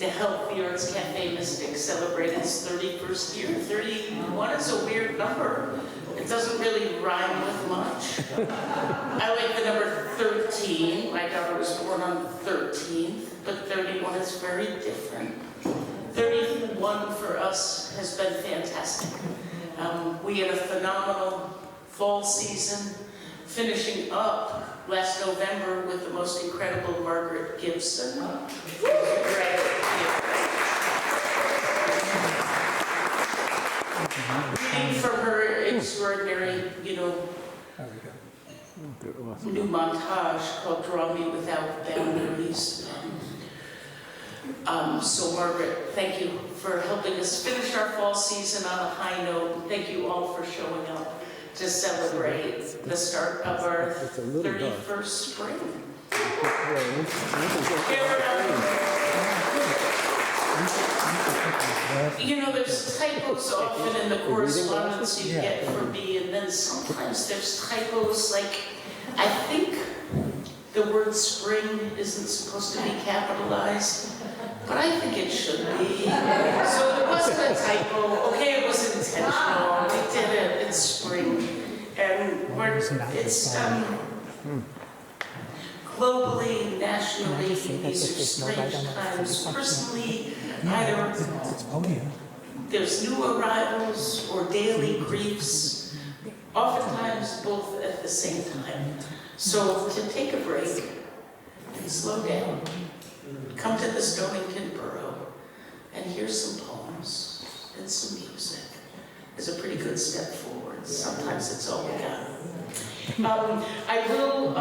to help the Arts Café Mystic celebrate its 31st year. 31 is a weird number. It doesn't really rhyme with much. I like the number 13. My daughter was born on the 13th, but 31 is very different. 31 for us has been fantastic. We had a phenomenal fall season, finishing up last November with the most incredible Margaret Gibson. Reading from her extraordinary, new montage called Draw Me Without Boundaries. So Margaret, thank you for helping us finish our fall season on a high note. Thank you all for showing up to celebrate the start of our 31st spring. There's typos often in the correspondence you get from me, and then sometimes there's typos like, I think the word spring isn't supposed to be capitalized, but I think it should be. So it wasn't a typo. Okay, it was intentional. We did it. It's spring. And it's globally, nationally, these are strange times. Personally, either there's new arrivals or daily griefs, oftentimes both at the same time. So to take a break and slow down, come to the Stonington Borough and hear some poems and some music is a pretty good step forward. Sometimes it's all we got. I will,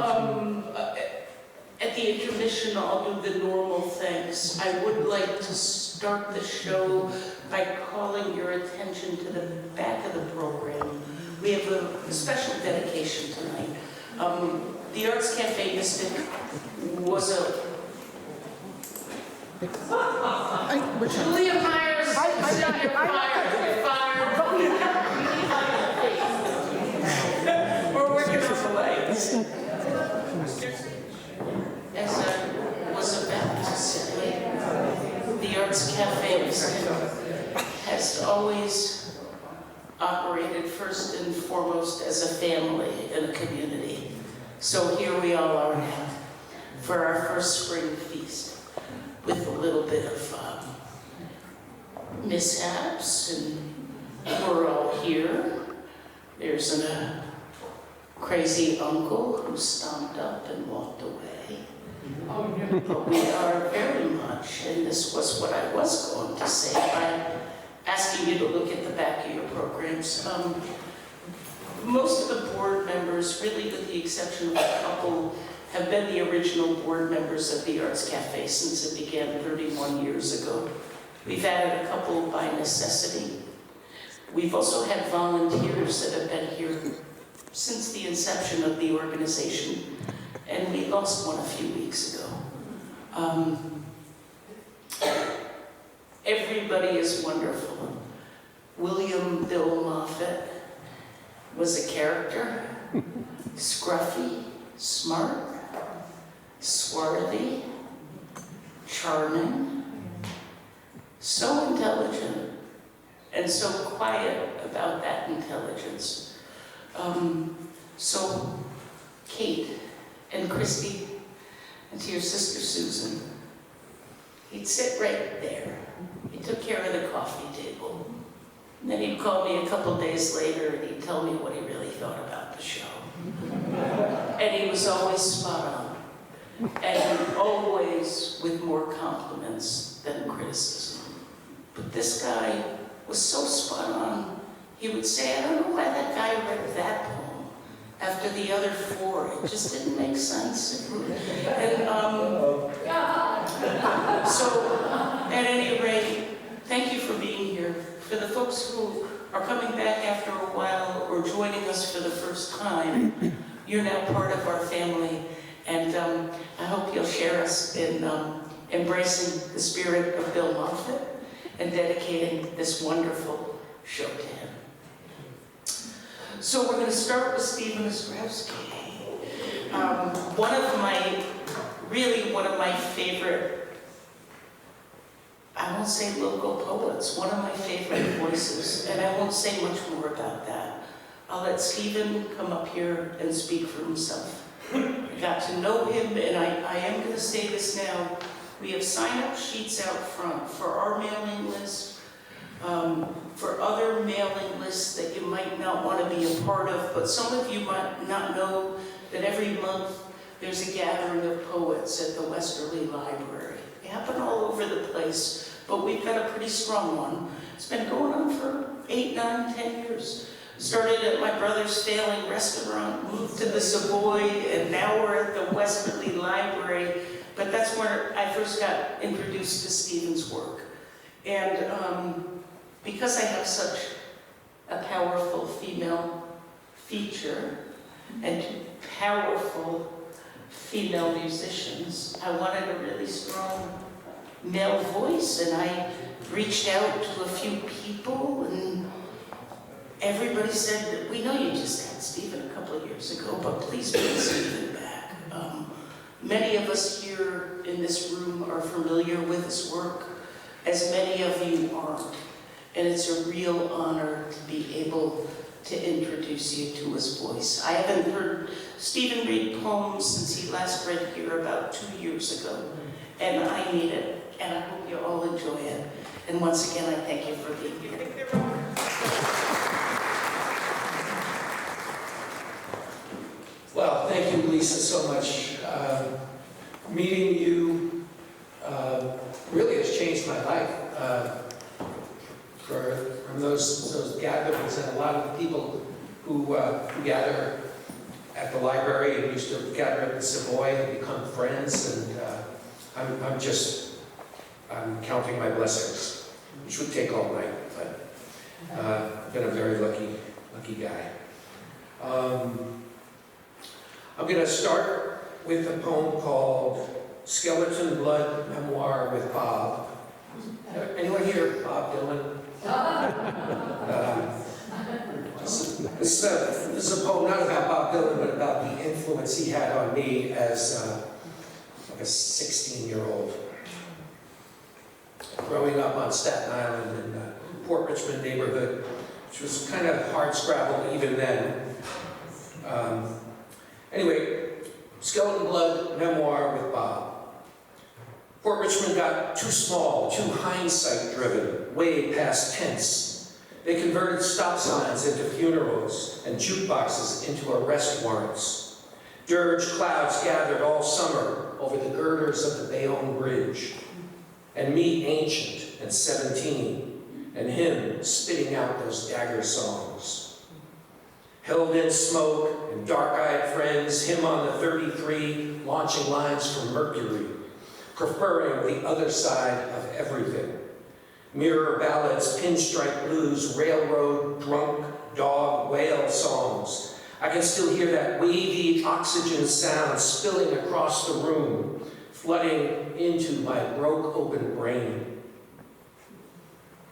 at the intermission, I'll do the normal things. I would like to start the show by calling your attention to the back of the program. We have a special dedication tonight. The Arts Café Mystic was a... William Myers, you're fired. We're working on the lights. As I was about to say, the Arts Café Mystic has always operated first and foremost as a family and a community. So here we all are now for our first spring feast with a little bit of mishaps, and we're all here. There's a crazy uncle who stomped up and walked away. But we are very much, and this was what I was going to say by asking you to look at the back of your programs. Most of the board members, really with the exception of a couple, have been the original board members of the Arts Café since it began 31 years ago. We've added a couple by necessity. We've also had volunteers that have been here since the inception of the organization, and we lost one a few weeks ago. Everybody is wonderful. William Bill Moffat was a character, scruffy, smart, swarthy, charming, so intelligent, and so quiet about that intelligence. So Kate and Christy, and to your sister Susan, he'd sit right there. He took care of the coffee table. And then he'd call me a couple days later and he'd tell me what he really thought about the show. And he was always spot on. And always with more compliments than criticism. But this guy was so spot on. He would say, I don't know why that guy read that poem after the other four. It just didn't make sense. And so, at any rate, thank you for being here. For the folks who are coming back after a while or joining us for the first time, you're now part of our family, and I hope you'll share us in embracing the spirit of Bill Moffat and dedicating this wonderful show to him. So we're going to start with Stephen Ostrowski. One of my favorite, I won't say local poets, one of my favorite voices, and I won't say much more about that. I'll let Stephen come up here and speak for himself. I got to know him, and I am going to say this now. We have sign-up sheets out front for our mailing list, for other mailing lists that you might not want to be a part of, but some of you might not know that every month there's a gathering of poets at the Westerly Library. They happen all over the place, but we've got a pretty strong one. It's been going on for 8, 9, 10 years. Started at my brother's failing restaurant, moved to the Savoy, and now we're at the Westerly Library. But that's where I first got introduced to Stephen's work. And because I have such a powerful female feature and powerful female musicians, I wanted a really strong male voice, and I reached out to a few people, and everybody said, we know you just had Stephen a couple of years ago, but please bring Stephen back. Many of us here in this room are familiar with his work, as many of you aren't. And it's a real honor to be able to introduce you to his voice. I haven't heard Stephen read poems since he last read here about 2 years ago. And I need it, and I hope you all enjoy it. And once again, I thank you for being here. Well, thank you, Lisa, so much. Meeting you really has changed my life. From those gatherings, and a lot of the people who gather at the library and used to gather at the Savoy have become friends, and I'm counting my blessings, which would take all night, but I've been a very lucky guy. I'm going to start with a poem called Skeleton Blood Memoir with Bob. Anyone here Bob Dylan? This is a poem not about Bob Dylan, but about the influence he had on me as like a 16-year-old. Growing up on Staten Island in the Port Richmond neighborhood, which was kind of hard-scrabble even then. Anyway, Skeleton Blood Memoir with Bob. Port Richmond got too small, too hindsight-driven, way past tense. They converted stop signs into funerals and jukeboxes into arrest warrants. Dirge clouds gathered all summer over the girders of the Bayonne Bridge. And me ancient and 17, and him spitting out those dagger songs. Held in smoke and dark-eyed friends, him on the 33, launching lines from Mercury, preferring the other side of everything. Mirror ballads, pinstripe blues, railroad, drunk, dog, whale songs. I can still hear that wavy oxygen sound spilling across the room, flooding into my broke open brain.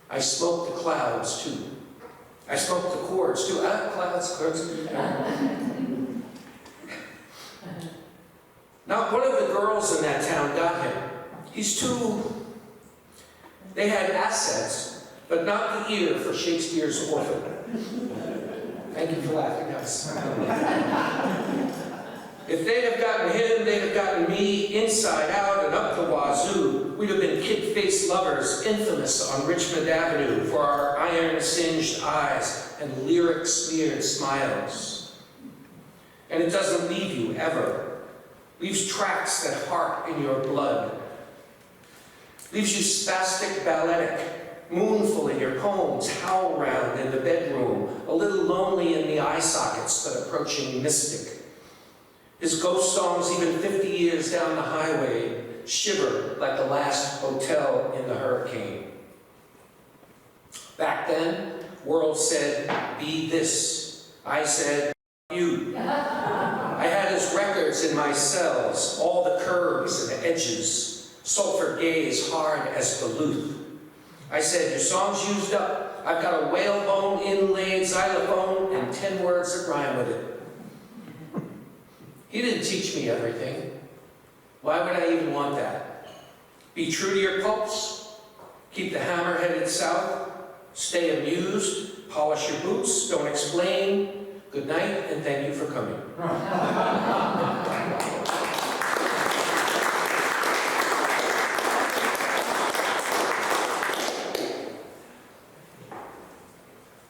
I smoked the clouds too. I smoked the chords too. Clouds. Not one of the girls in that town got him. They had assets, but not the ear for Shakespeare's orphan. Thank you for laughing, guys. If they'd have gotten him, they'd have gotten me inside out and up the wazoo. We'd have been kid-faced lovers, infamous on Richmond Avenue for our iron-singed eyes and lyric-smeared smiles. And it doesn't leave you, ever. Leaves tracks that harp in your blood. Leaves you spastic balletic, moonful in your poems, howl-round in the bedroom, a little lonely in the eye sockets, but approaching mystic. His ghost songs, even 50 years down the highway, shiver like the last hotel in the hurricane. Back then, world said, be this. I said, you. I had his records in my cells, all the curves and edges, sulfur gaze hard as Duluth. I said, your song's used up. I've got a whalebone inlaid xylophone and 10 words that rhyme with it. He didn't teach me everything. Why would I even want that? Be true to your pulse. Keep the hammer headed south. Stay amused. Polish your boots. Don't explain. Good night, and thank you for coming.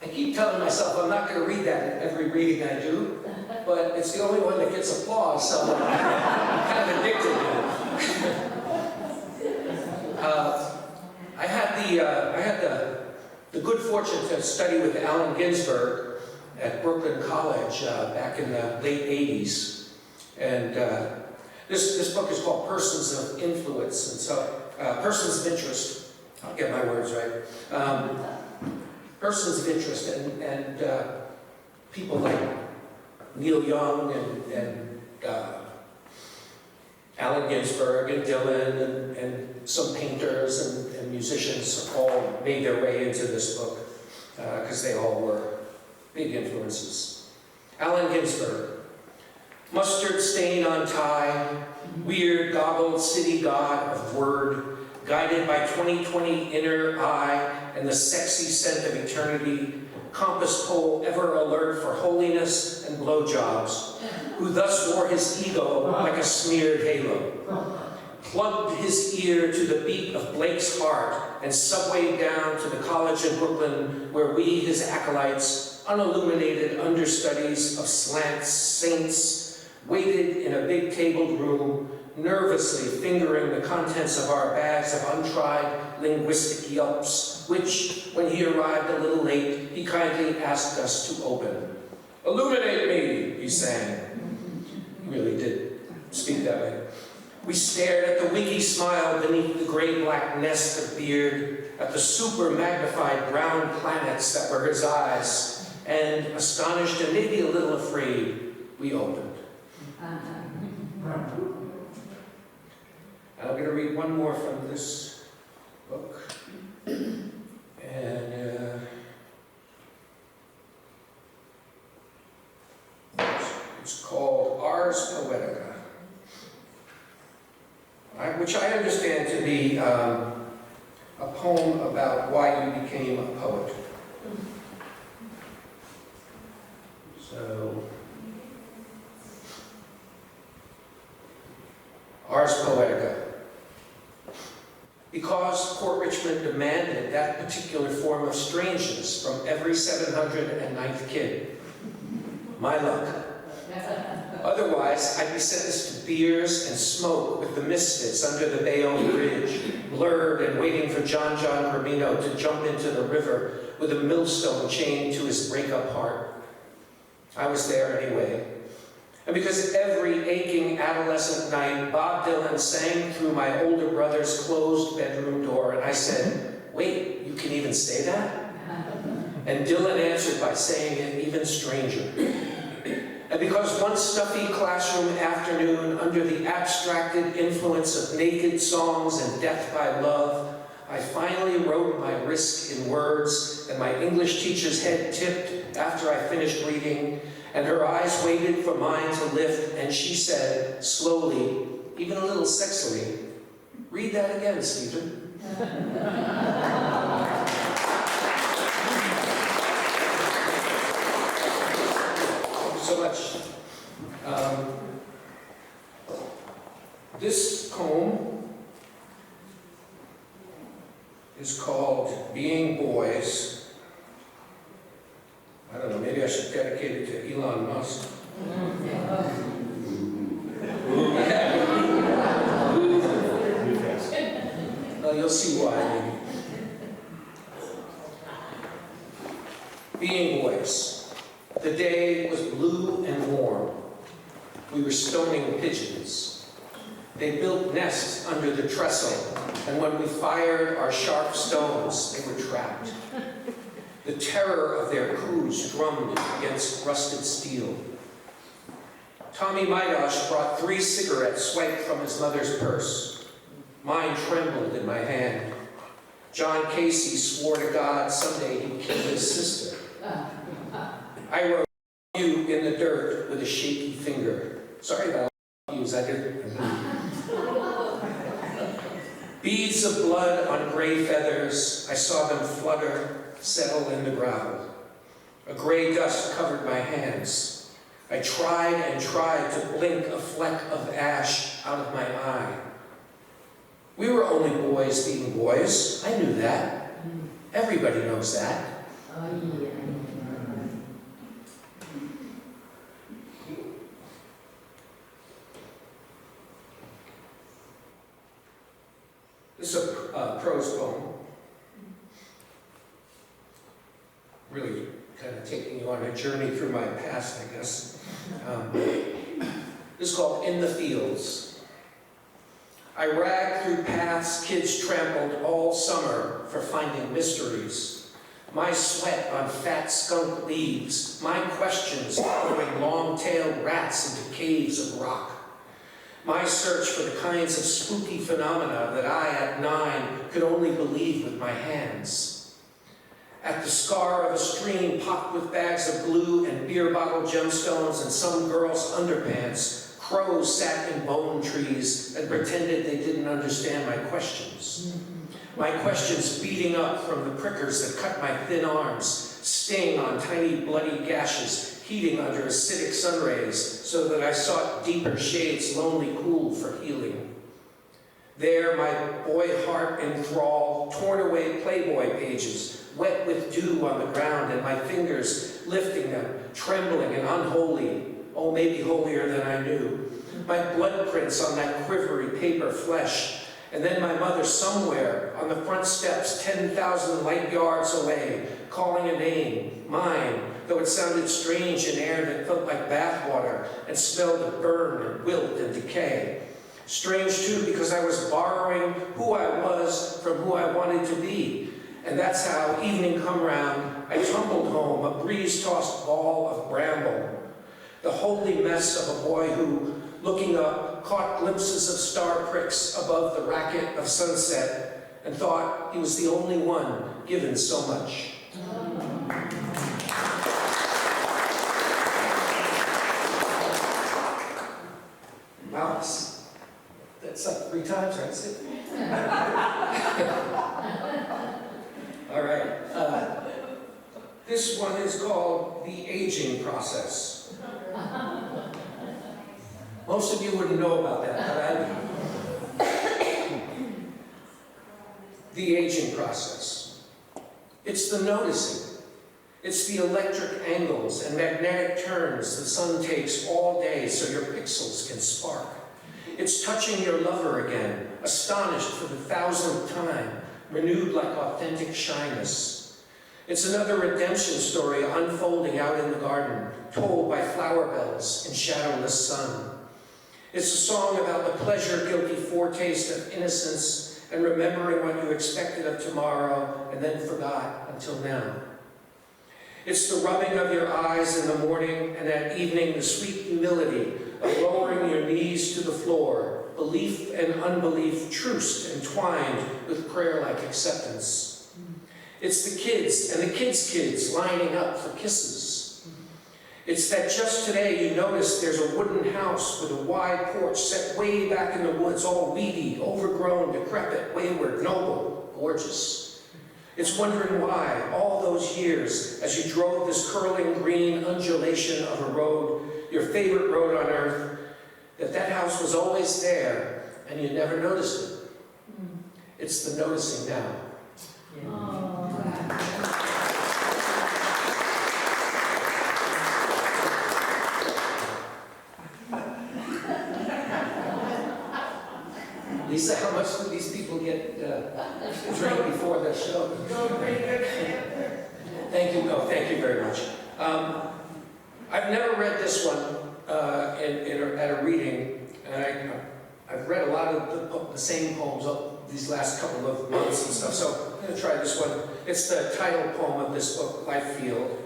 I keep telling myself I'm not going to read that in every reading I do. But it's the only one that gets applause, so I'm kind of addicted to it. I had the good fortune to study with Allen Ginsberg at Brooklyn College back in the late 80s. And this book is called Persons of Influence, and so Persons of Interest. I'll get my words right. Persons of Interest, and people like Neil Young and Allen Ginsberg and Dylan and some painters and musicians all made their way into this book because they all were big influences. Allen Ginsberg, mustard stain on tie, weird goggled city god of word, guided by 20/20 inner eye and the sexy scent of eternity, compass pole ever alert for holiness and blowjobs, who thus wore his ego like a smeared halo, plugged his ear to the beat of Blake's heart and subwayed down to the college in Brooklyn where we, his acolytes, unilluminated understudies of slant saints, waited in a big tabled room, nervously fingering the contents of our bags of untried linguistic yelps, which, when he arrived a little late, he kindly asked us to open. Illuminate me, he sang. He really did speak that way. We stared at the winky smile beneath the gray-black nest of beard, at the super-magnified brown planets that were his eyes, and, astonished and maybe a little afraid, we opened. I'm going to read one more from this book. And it's called Ars Poetica, which I understand to be a poem about why you became a poet. So, Ars Poetica. Because Port Richmond demanded that particular form of strangeness from every 709th kid. My luck. Otherwise, I'd be sentenced to beers and smoke with the misfits under the Bayonne Bridge, blurred and waiting for John Romino to jump into the river with a millstone chained to his breakup heart. I was there anyway. And because every aching adolescent night, Bob Dylan sang through my older brother's closed bedroom door, and I said, wait, you can even say that? And Dylan answered by saying it even stranger. And because one stuffy classroom afternoon, under the abstracted influence of naked songs and death by love, I finally wrote my risk in words, and my English teacher's head tipped after I finished reading, and her eyes waited for mine to lift, and she said, slowly, even a little sexily. Read that again, Stephen. Thank you so much. This poem is called Being Boys. I don't know, maybe I should dedicate it to Elon Musk. Well, you'll see why. Being boys. The day was blue and warm. We were stoning pigeons. They built nests under the trestle, and when we fired our sharp stones, they were trapped. The terror of their coos drummed against rusted steel. Tommy Maidosh brought 3 cigarettes swiped from his mother's purse. Mine trembled in my hand. John Casey swore to God someday he'd kill his sister. I wrote you in the dirt with a shaky finger. Sorry about yous, I didn't. Beads of blood on gray feathers, I saw them flutter, settle in the gravel. A gray dust covered my hands. I tried and tried to blink a fleck of ash out of my eye. We were only boys being boys. I knew that. Everybody knows that. This is a prose poem. Really kind of taking you on a journey through my past, I guess. This is called In the Fields. I ragged through paths kids trampled all summer for finding mysteries. My sweat on fat skunk leaves, my questions following long-tailed rats into caves of rock. My search for the kinds of spooky phenomena that I, at 9, could only believe with my hands. At the scar of a stream pocked with bags of glue and beer bottle gemstones and some girl's underpants, crows sat in bone trees and pretended they didn't understand my questions. My questions beating up from the prickers that cut my thin arms, sting on tiny bloody gashes, heating under acidic sun rays, so that I sought deeper shades lonely cool for healing. There my boy heart enthralled, torn away Playboy pages, wet with dew on the ground, and my fingers lifting them, trembling and unholy, oh, maybe holier than I knew. My blood prints on that quivery paper flesh, and then my mother somewhere on the front steps 10,000 light yards away, calling a name, mine, though it sounded strange in air that felt like bathwater and smelled of burn and wilt and decay. Strange, too, because I was borrowing who I was from who I wanted to be. And that's how, evening come round, I tumbled home, a breeze-tossed ball of bramble. The holy mess of a boy who, looking up, caught glimpses of star pricks above the racket of sunset and thought he was the only one given so much. Wow, that's up 3 times, right? All right. This one is called The Aging Process. Most of you wouldn't know about that, but I do. The aging process. It's the noticing. It's the electric angles and magnetic turns the sun takes all day so your pixels can spark. It's touching your lover again, astonished for the 1,000th time, renewed like authentic shyness. It's another redemption story unfolding out in the garden, told by flower bells in shadowless sun. It's a song about the pleasure-guilty foretaste of innocence and remembering what you expected of tomorrow and then forgot until now. It's the rubbing of your eyes in the morning and at evening the sweet humility of lowering your knees to the floor, belief and unbelief truced and twined with prayer-like acceptance. It's the kids and the kids' kids lining up for kisses. It's that just today you notice there's a wooden house with a wide porch set way back in the woods, all weedy, overgrown, decrepit, wayward, noble, gorgeous. It's wondering why, all those years, as you drove this curling green undulation of a road, your favorite road on earth, that house was always there, and you never noticed it. It's the noticing now. Lisa, how much do these people get drink before the show? Thank you. Oh, thank you very much. I've never read this one at a reading, and I've read a lot of the same poems these last couple of months and stuff, so I'm going to try this one. It's the title poem of this book, Life Field.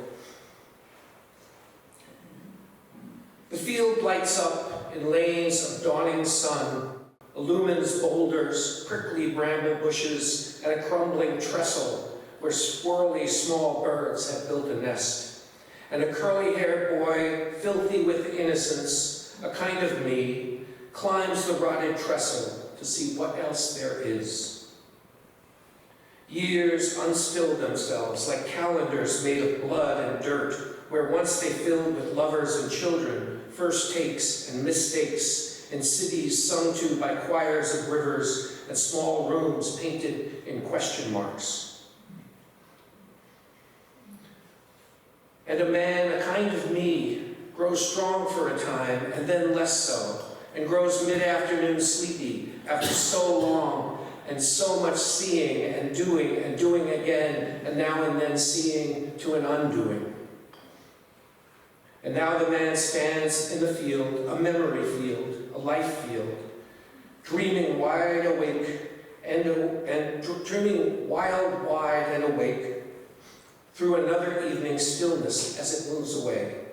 The field lights up in lanes of dawning sun, illumines boulders, prickly bramble bushes, and a crumbling trestle where swirly small birds have built a nest. And a curly-haired boy, filthy with innocence, a kind of me, climbs the rotted trestle to see what else there is. Years unstill themselves like calendars made of blood and dirt, where once they filled with lovers and children, first takes and mistakes, in cities sung to by choirs of rivers and small rooms painted in question marks. And a man, a kind of me, grows strong for a time and then less so, and grows mid-afternoon sleepy after so long and so much seeing and doing again, and now and then seeing to an undoing. And now the man stands in the field, a memory field, a life field, dreaming wide awake and dreaming wide and awake through another evening's stillness as it moves away.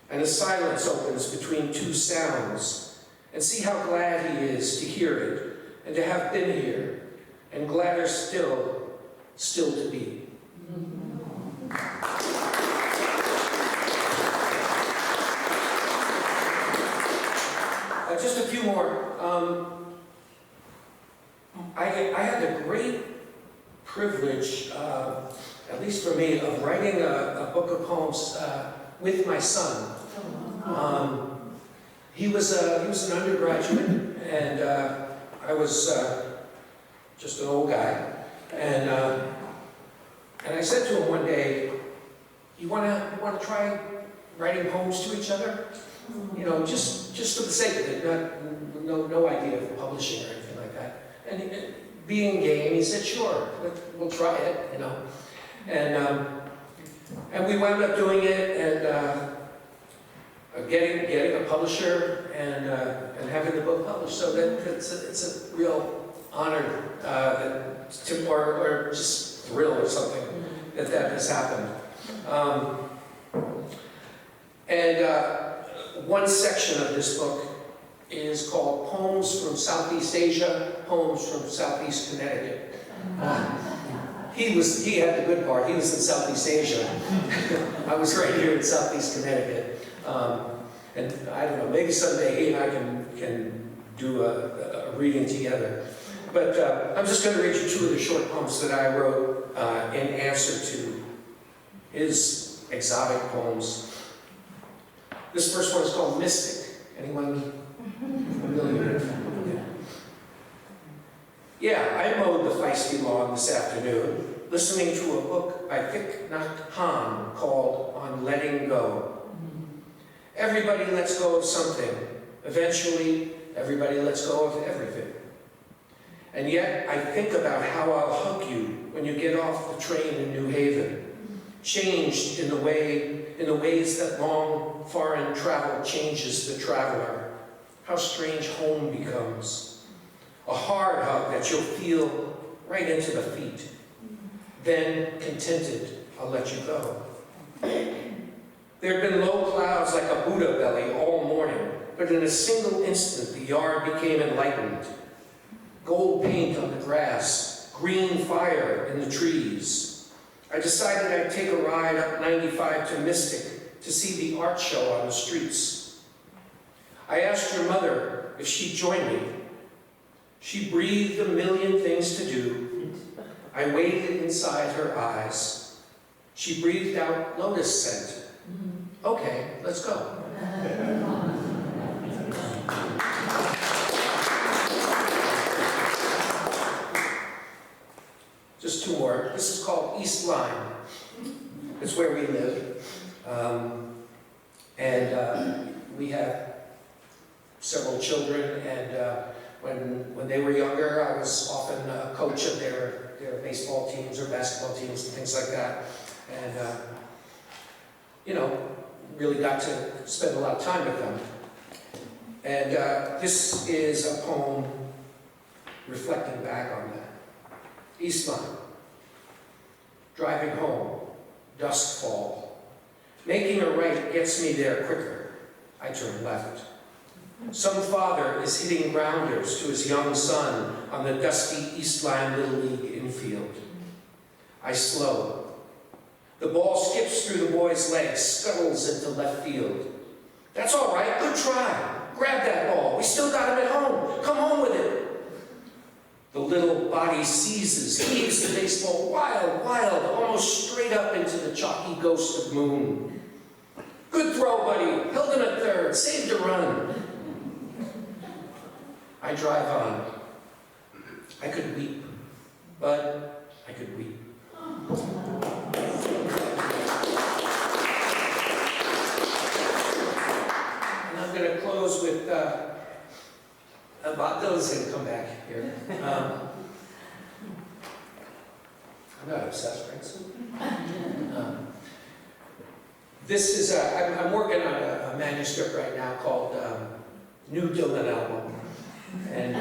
And a silence opens between two sounds, and see how glad he is to hear it and to have been here, and gladder still to be. Just a few more. I had the great privilege, at least for me, of writing a book of poems with my son. He was an undergraduate, and I was just an old guy. And I said to him one day, "You want to try writing poems to each other? You know, just for the sake of it, no idea of publishing or anything like that." And being game, he said, "Sure, we'll try it," you know. And we wound up doing it, and getting a publisher and having the book published. So that it's a real honor, or just thrill or something that has happened. One section of this book is called Poems from Southeast Asia, Poems from Southeast Connecticut. He had the good part. He was in Southeast Asia. I was right here in Southeast Connecticut. And I don't know, maybe someday he and I can do a reading together. But I'm just going to read you two of the short poems that I wrote in answer to his exotic poems. This first one is called Mystic. Anyone familiar? Yeah, I mowed the feisty lawn this afternoon, listening to a book by Thich Nhat Hanh called On Letting Go. Everybody lets go of something. Eventually, everybody lets go of everything. And yet, I think about how I'll hug you when you get off the train in New Haven, changed in the ways that long foreign travel changes the traveler. How strange home becomes. A hard hug that you'll feel right into the feet. Then, contented, I'll let you go. There had been low clouds like a Buddha belly all morning, but in a single instant the yard became enlightened. Gold paint on the grass, green fire in the trees. I decided I'd take a ride up 95 to Mystic to see the art show on the streets. I asked your mother if she'd join me. She breathed a million things to do. I waited inside her eyes. She breathed out lotus scent. Okay, let's go. Just two more. This is called East Line. It's where we live. We have several children, and when they were younger, I was often a coach of their baseball teams or basketball teams and things like that. And, really got to spend a lot of time with them. And this is a poem reflecting back on that. East Line. Driving home, dusk fall. Making a right gets me there quicker. I turn left. Some father is hitting grounders to his young son on the dusty East Line Little League infield. I slow. The ball skips through the boy's legs, scuttles into left field. That's all right, good try. Grab that ball. We still got him at home. Come home with it. The little body seizes, heaves the baseball wild, almost straight up into the chalky ghost of moon. Good throw, buddy. Held him at third. Saved a run. I drive on. I could weep, but I could weep. And I'm going to close with Bob Dylan's going to come back here. I'm not obsessed, right? This is, I'm working on a manuscript right now called New Dylan Album. And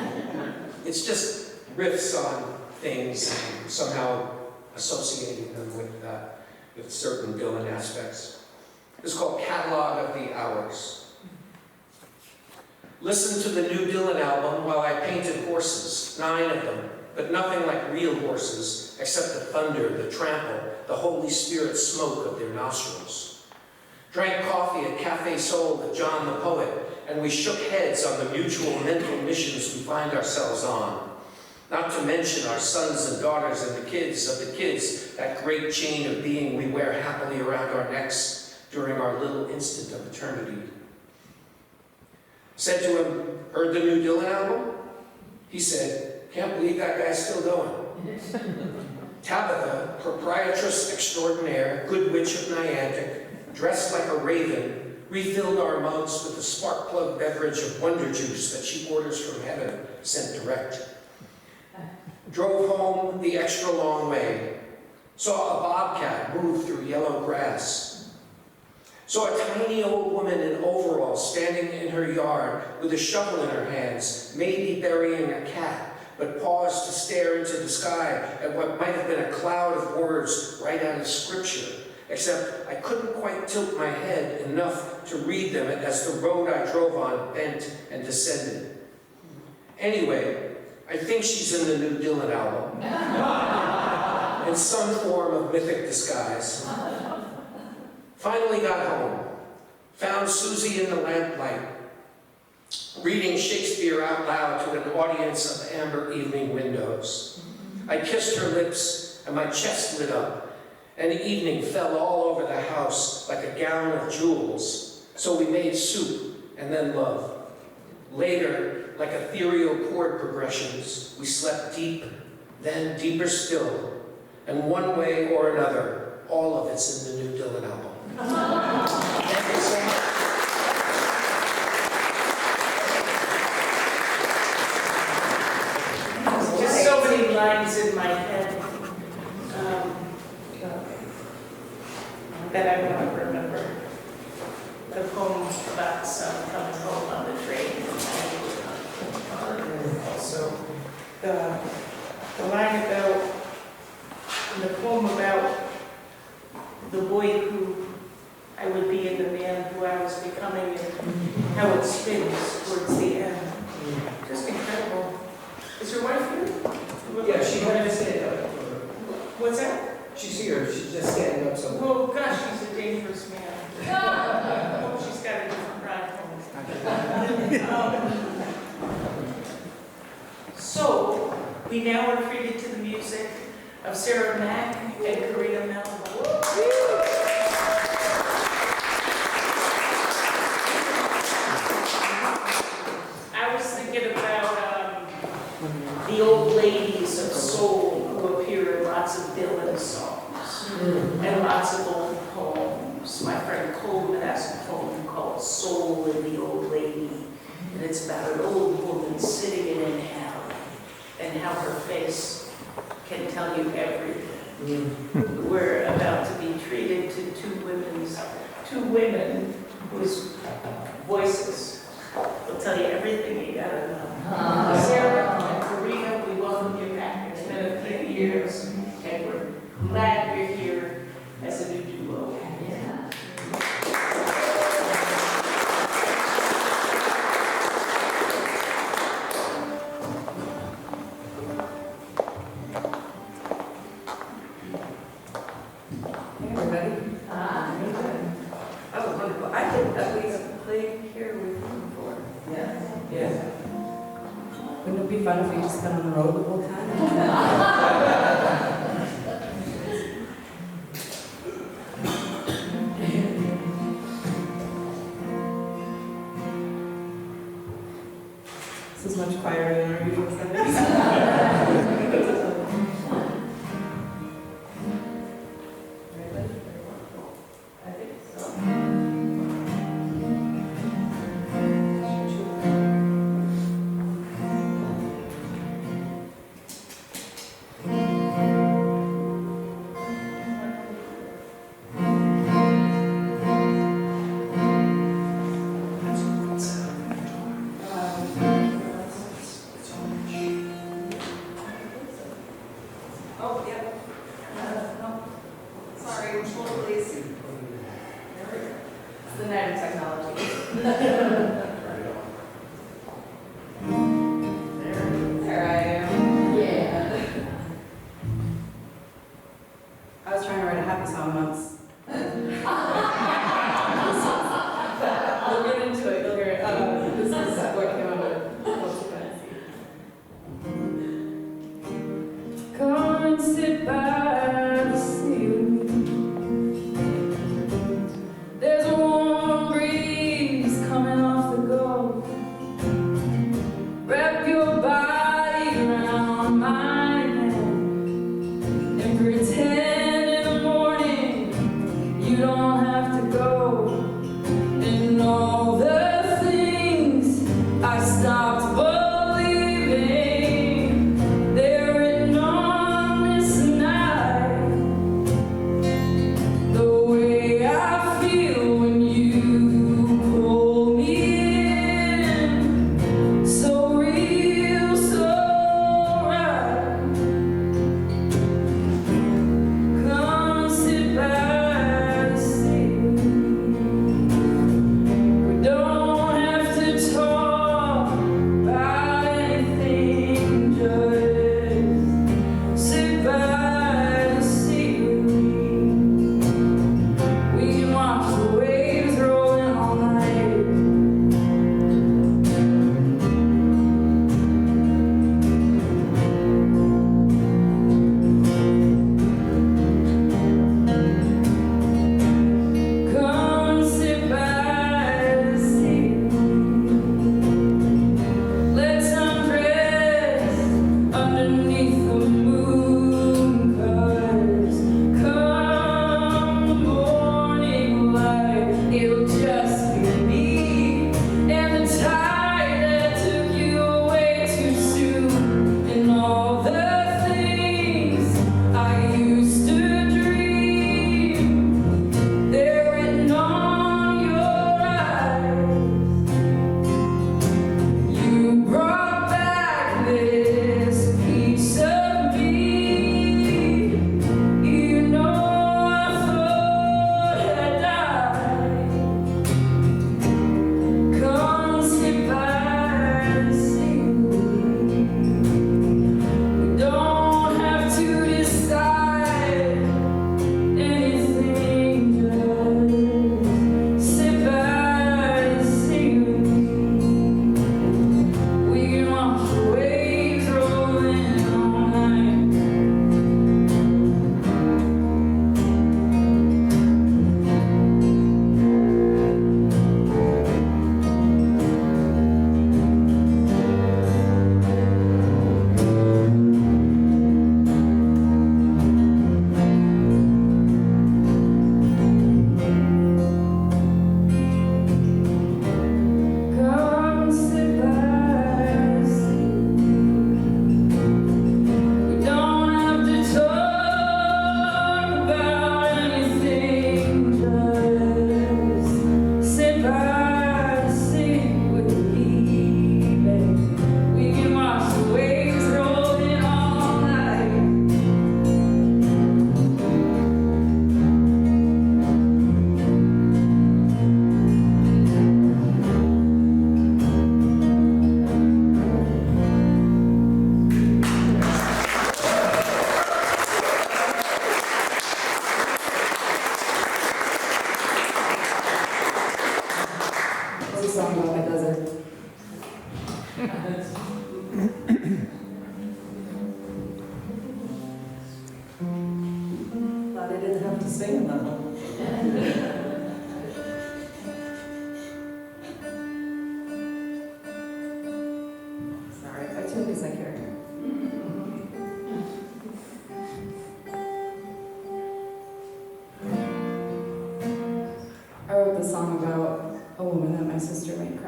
it's just riffs on things and somehow associating them with certain Dylan aspects. It's called Catalog of the Hours. Listen to the New Dylan album while I painted horses, 9 of them, but nothing like real horses, except the thunder, the trample, the Holy Spirit smoke of their nostrils. Drank coffee at Café Sol with John the poet, and we shook heads on the mutual mental missions we find ourselves on. Not to mention our sons and daughters and the kids of the kids, that great chain of being we wear happily around our necks during our little instant of eternity. Said to him, heard the New Dylan album? He said, can't believe that guy's still going. Tabitha, proprietress extraordinaire, good witch of Niantic, dressed like a raven, refilled our mugs with the spark plug beverage of wonder juice that she orders from heaven, sent direct. Drove home the extra long way, saw a bobcat move through yellow grass, saw a tiny old woman in overalls standing in her yard with a shovel in her hands, maybe burying a cat, but paused to stare into the sky at what might have been a cloud of words right out of scripture, except I couldn't quite tilt my head enough to read them as the road I drove on bent and descended. Anyway, I think she's in the New Dylan album, in some form of mythic disguise. Finally got home, found Susie in the lamplight, reading Shakespeare out loud to an audience of amber evening windows. I kissed her lips, and my chest lit up, and the evening fell all over the house like a gown of jewels. So we made soup, and then love. Later, like ethereal chord progressions, we slept deep, then deeper still, and one way or another, all of it's in the New Dylan album. Thank you so much. Just so many lines in my head that I want to remember. The poem about son coming home on the train. Also, the line about, the poem about the boy who I would be and the man who I was becoming, and how it spins towards the end. Just incredible. Is your wife here? Yeah, she had to stand up. What's that? She's here, she's just standing up somewhere. Oh gosh, he's a dangerous man. So, we now are treated to the music of Sarah Mack and Karina Melville. I was thinking about the old ladies of soul who appear in lots of Dylan songs and lots of old poems. My friend Coleman has a poem called Soul in the Old Lady, and it's about an old woman sitting in an alley and how her face can tell you everything. We're about to be treated to two women whose voices will tell you everything you gotta know. Sarah and Karina, we welcome you back. It's been a few years, and we're glad you're here as a new duo. Yeah. Hey everybody. Oh, wonderful. I did at least play here with you before. Yeah. Yeah. Wouldn't it be fun if we just been on the road the whole time? This is much quieter than our usual settings. I think so. Oh, yeah. No. Sorry, hold please. It's the night of technology. There I am. Yeah. I was trying to write a happy song once. We'll get into it, you'll hear it. This is what came out of it. Come and sit by the sea with me. There's a warm breeze coming off the Gulf. Wrap your body around my neck and pretend in the morning you don't have to go. And all the things I stopped believing, they're written on this night.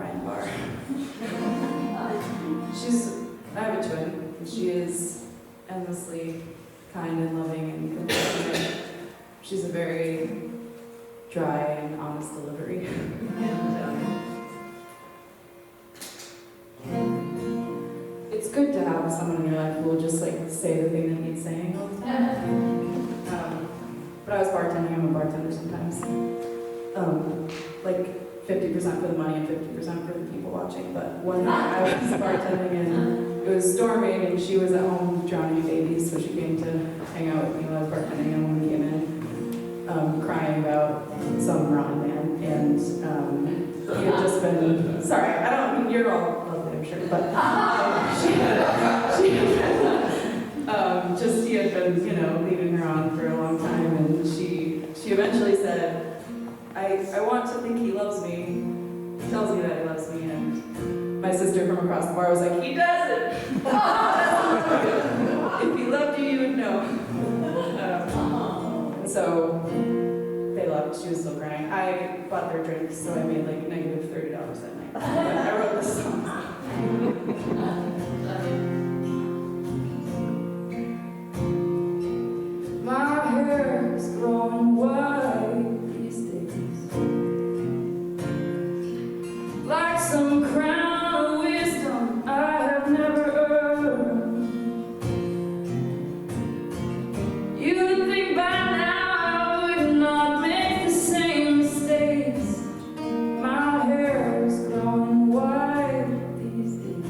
Ryan Barr. I have a twin, and she is endlessly kind and loving and compassionate. She's a very dry and honest delivery. It's good to have someone in your life who will just like say the thing that needs saying all the time. But I was bartending, I'm a bartender sometimes. Like 50% for the money and 50% for the people watching. But one night I was bartending and it was storming and she was at home drowning in babies, so she came to hang out with me while I was bartending, and when we came in, crying about some rotten man, and he had just been, sorry, I don't, you're all lovely, I'm sure, but he had been, leading her on for a long time, and she eventually said, I want to think he loves me. He tells me that he loves me, and my sister from across the bar was like, he doesn't! If he loved you, you would know. And so they left. She was still crying. I bought their drinks, so I made like negative $30 that night. But I wrote this song. My hair's growing white these days, like some crown of wisdom I have never earned. You would think by now I would not make the same mistakes. My hair's growing white these days.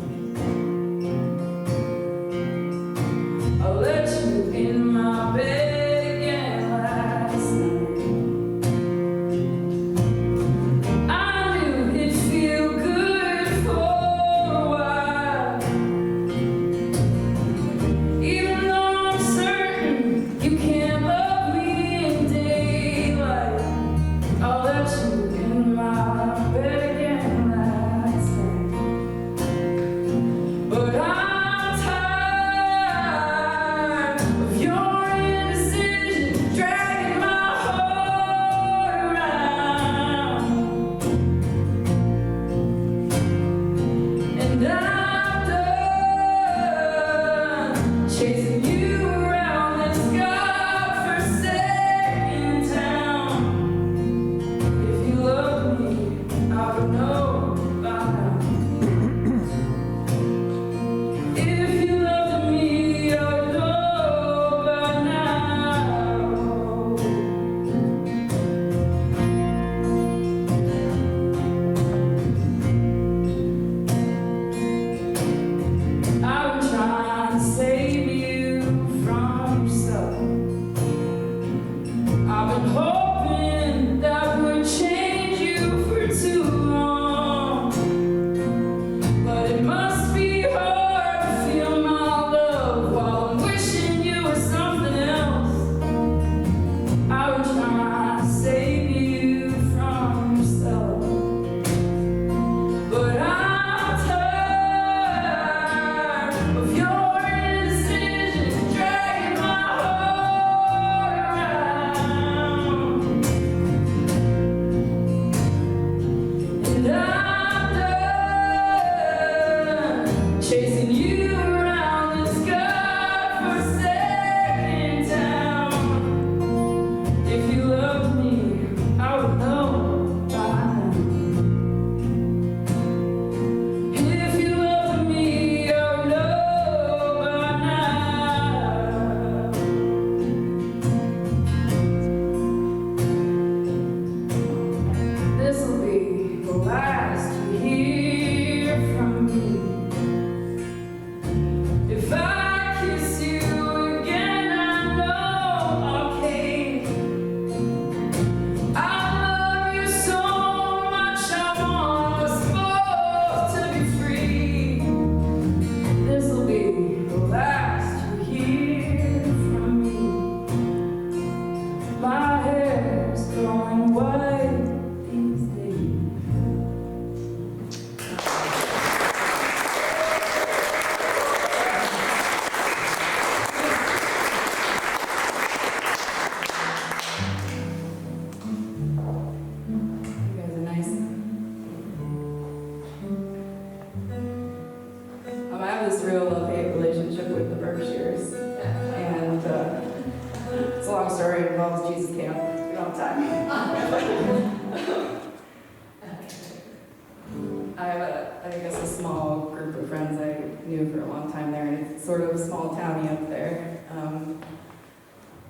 knew for a long time there, and it's sort of a small townie up there.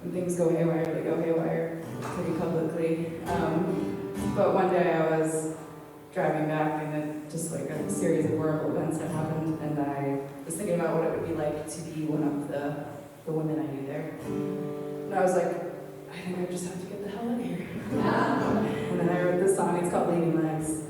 When things go haywire, they go haywire pretty publicly. But one day I was driving back, and then just like a series of horrible events had happened, and I was thinking about what it would be like to be one of the women I knew there. And I was like, I think I just have to get the hell out of here. And then I wrote this song, it's called Leading Legs.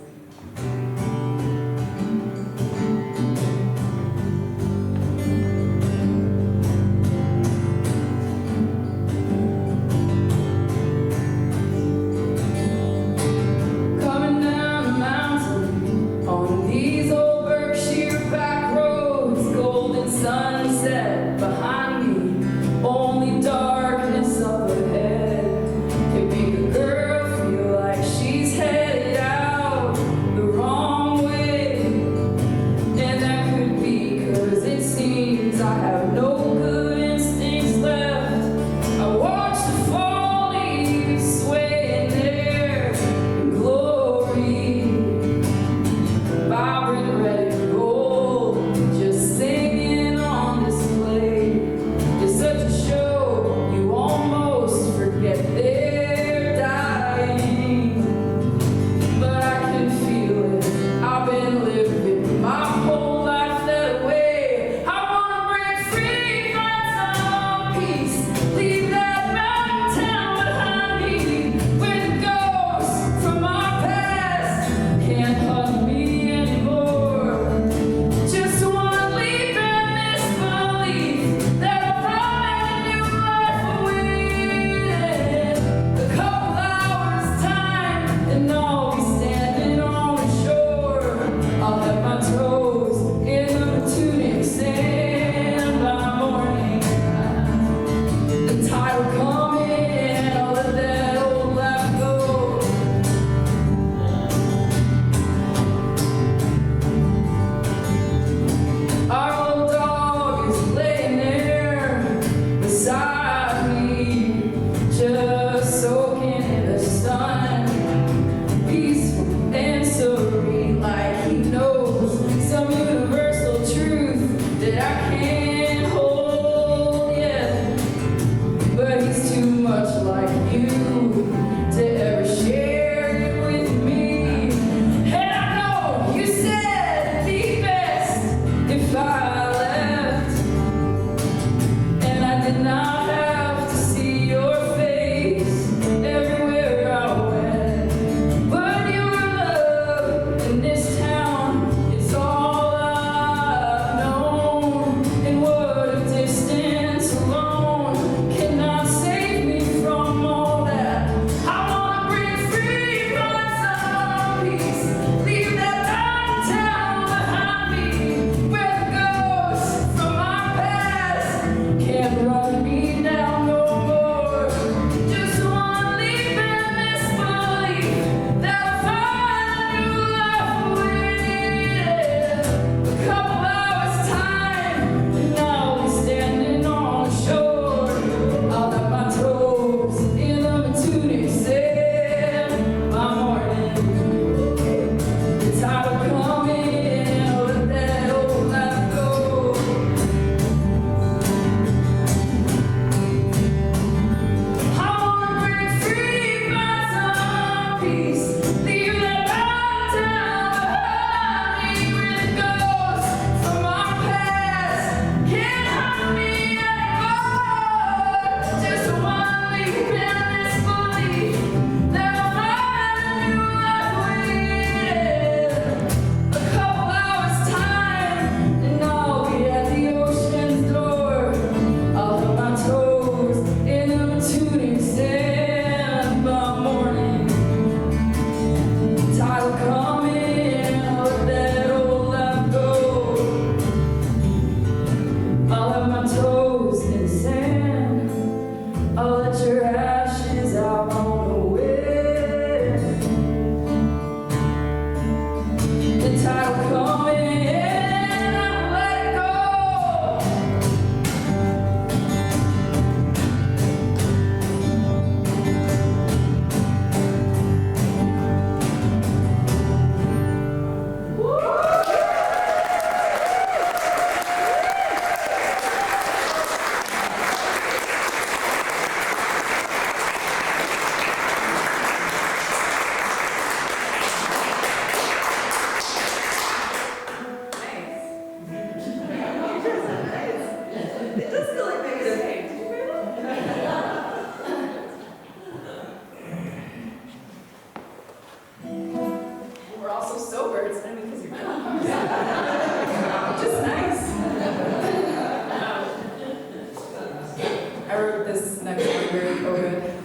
I wrote this next one during COVID.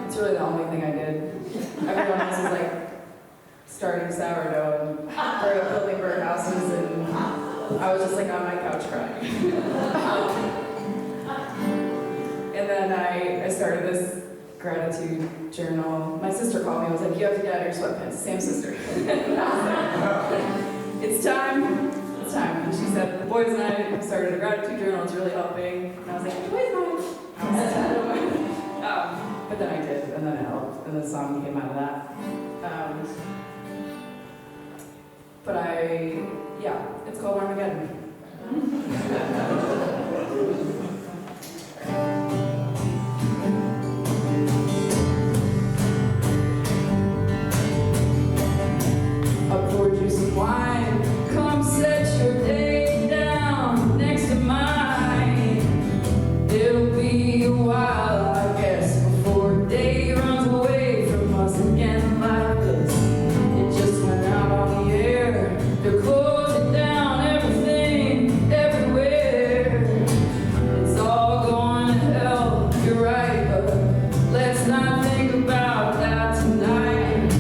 It's really the only thing I did. Everyone else was like starting sourdough and building birdhouses, and I was just like on my couch crying. And then I started this gratitude journal. My sister called me and was like, you have to get out of your sweatpants. Same sister. And I was like, it's time. It's time. And she said, the boys and I started a gratitude journal. It's really helping. And I was like, the boys and I was sad. But then I did, and then it helped, and the song came out of that. It's called Armageddon. I poured you some wine, come set your day down next to mine. It'll be a while, I guess, before day runs away from us again like this. It just went out on the air, they're closing down everything, everywhere. It's all going to hell, you're right, but let's not think about that tonight.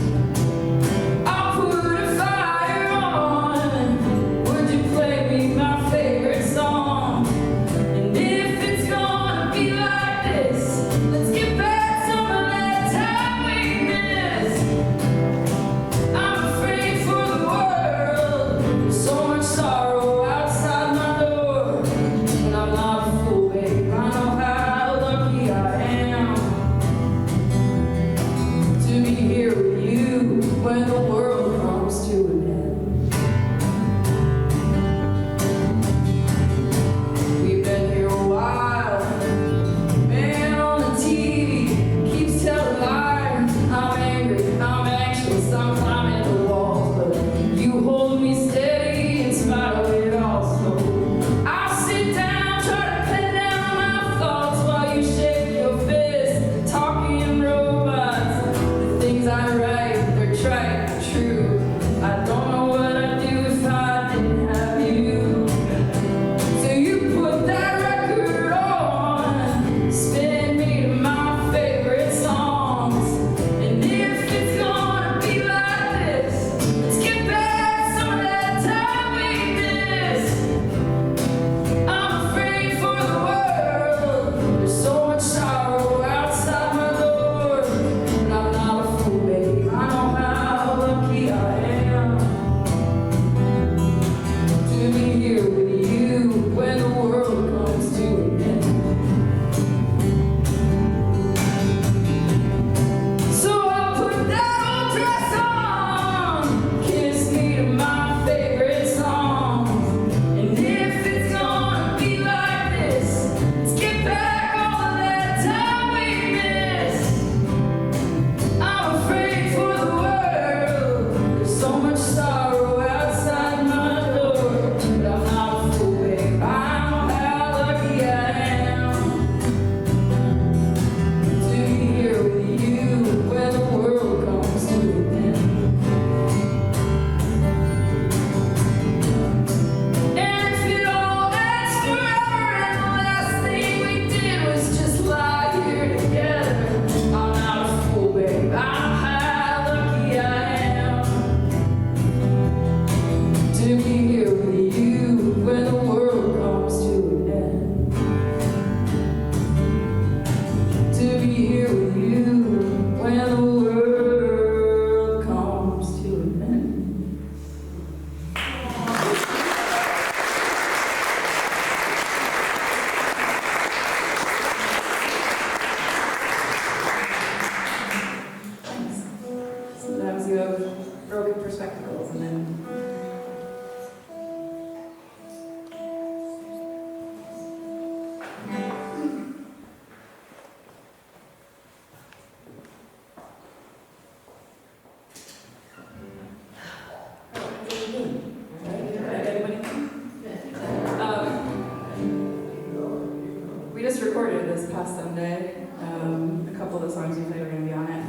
We just recorded this past Sunday. A couple of the songs we played are going to be on it.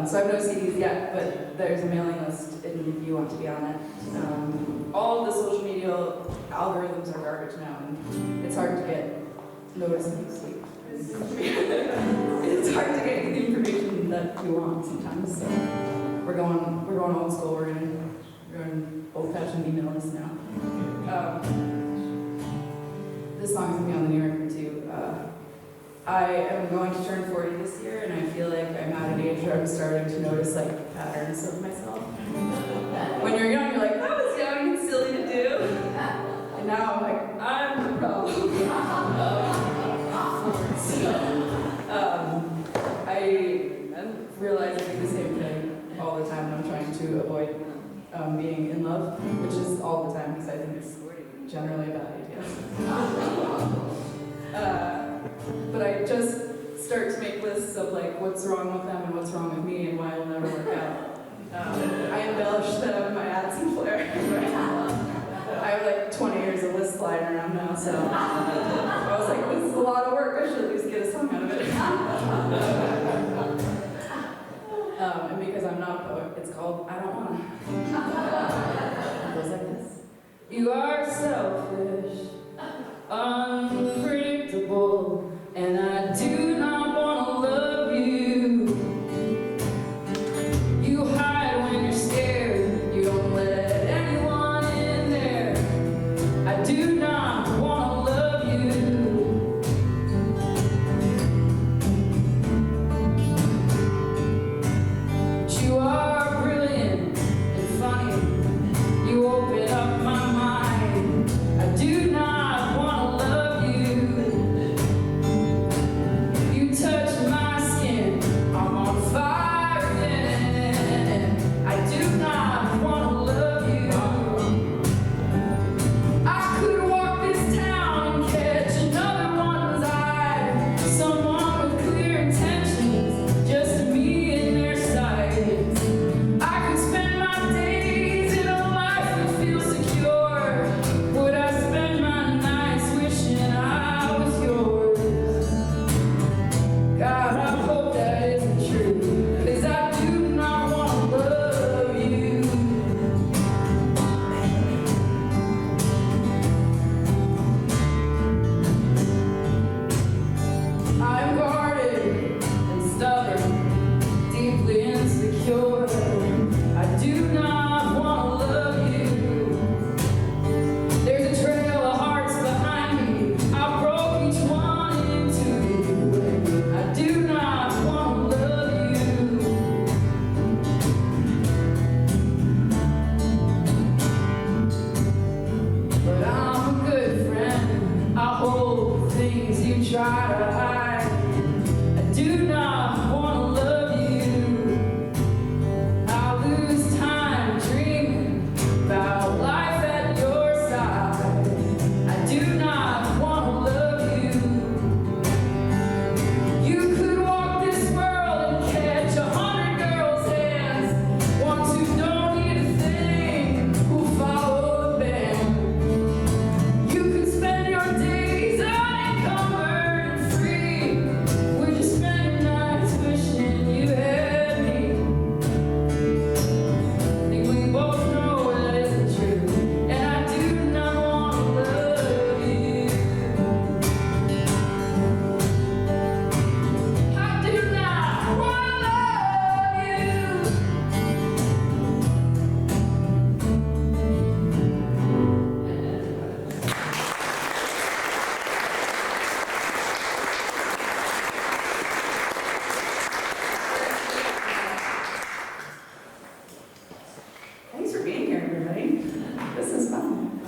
So I have no CDs yet, but there's a mailing list if you want to be on it. All of the social media algorithms are garbage now, and it's hard to get notice that you sleep. It's hard to get the information that you want sometimes. So we're going old school. We're in old-fashioned email list now. This song's gonna be on the new record too. I am going to turn 40 this year, and I feel like I'm at an age where I'm starting to notice like patterns of myself. When you're young, you're like, that was young and silly to do. And now I'm like, I'm the problem. I realize I do the same thing all the time, and I'm trying to avoid being in love, which is all the time because I think it's generally a bad idea. But I just start to make lists of like what's wrong with them and what's wrong with me and why it'll never work out. I embellish them, my ads and flair. I have like 20 years of lists flying around now, so I was like, this is a lot of work. I should at least get a song out of it. And because I'm not a poet, it's called I Don't Wanna. It goes like this. You are selfish, unpredictable, and I do not want to love you. You hide when you're scared, you don't let anyone in there. I do not want to love you. But you are brilliant and funny, you open up my mind. I do not want to love you. You touch my skin, I'm on fire again. I do not want to love you. I could walk this town and catch another one's eye. Someone with clear intentions, just me in their sights. I could spend my days in a life that feels secure. Would I spend my nights wishing I was yours? God, I hope that isn't true, 'cause I do not want to love you. I'm guarded and stubborn, deeply insecure. I do not want to love you. There's a trail of hearts behind me. I broke each one into. I do not want to love you. But I'm a good friend. I hold things you try to hide. I do not want to love you. I lose time dreaming about life at your side. I do not want to love you. You could walk this world and catch 100 girls' hands, ones who don't need a thing, who follow the band. You could spend your days unencumbered and free. Would you spend your nights wishing you had me? I think we both know that isn't true, and I do not want to love you. I do not want to love you. Thanks for being here, everybody. This is fun.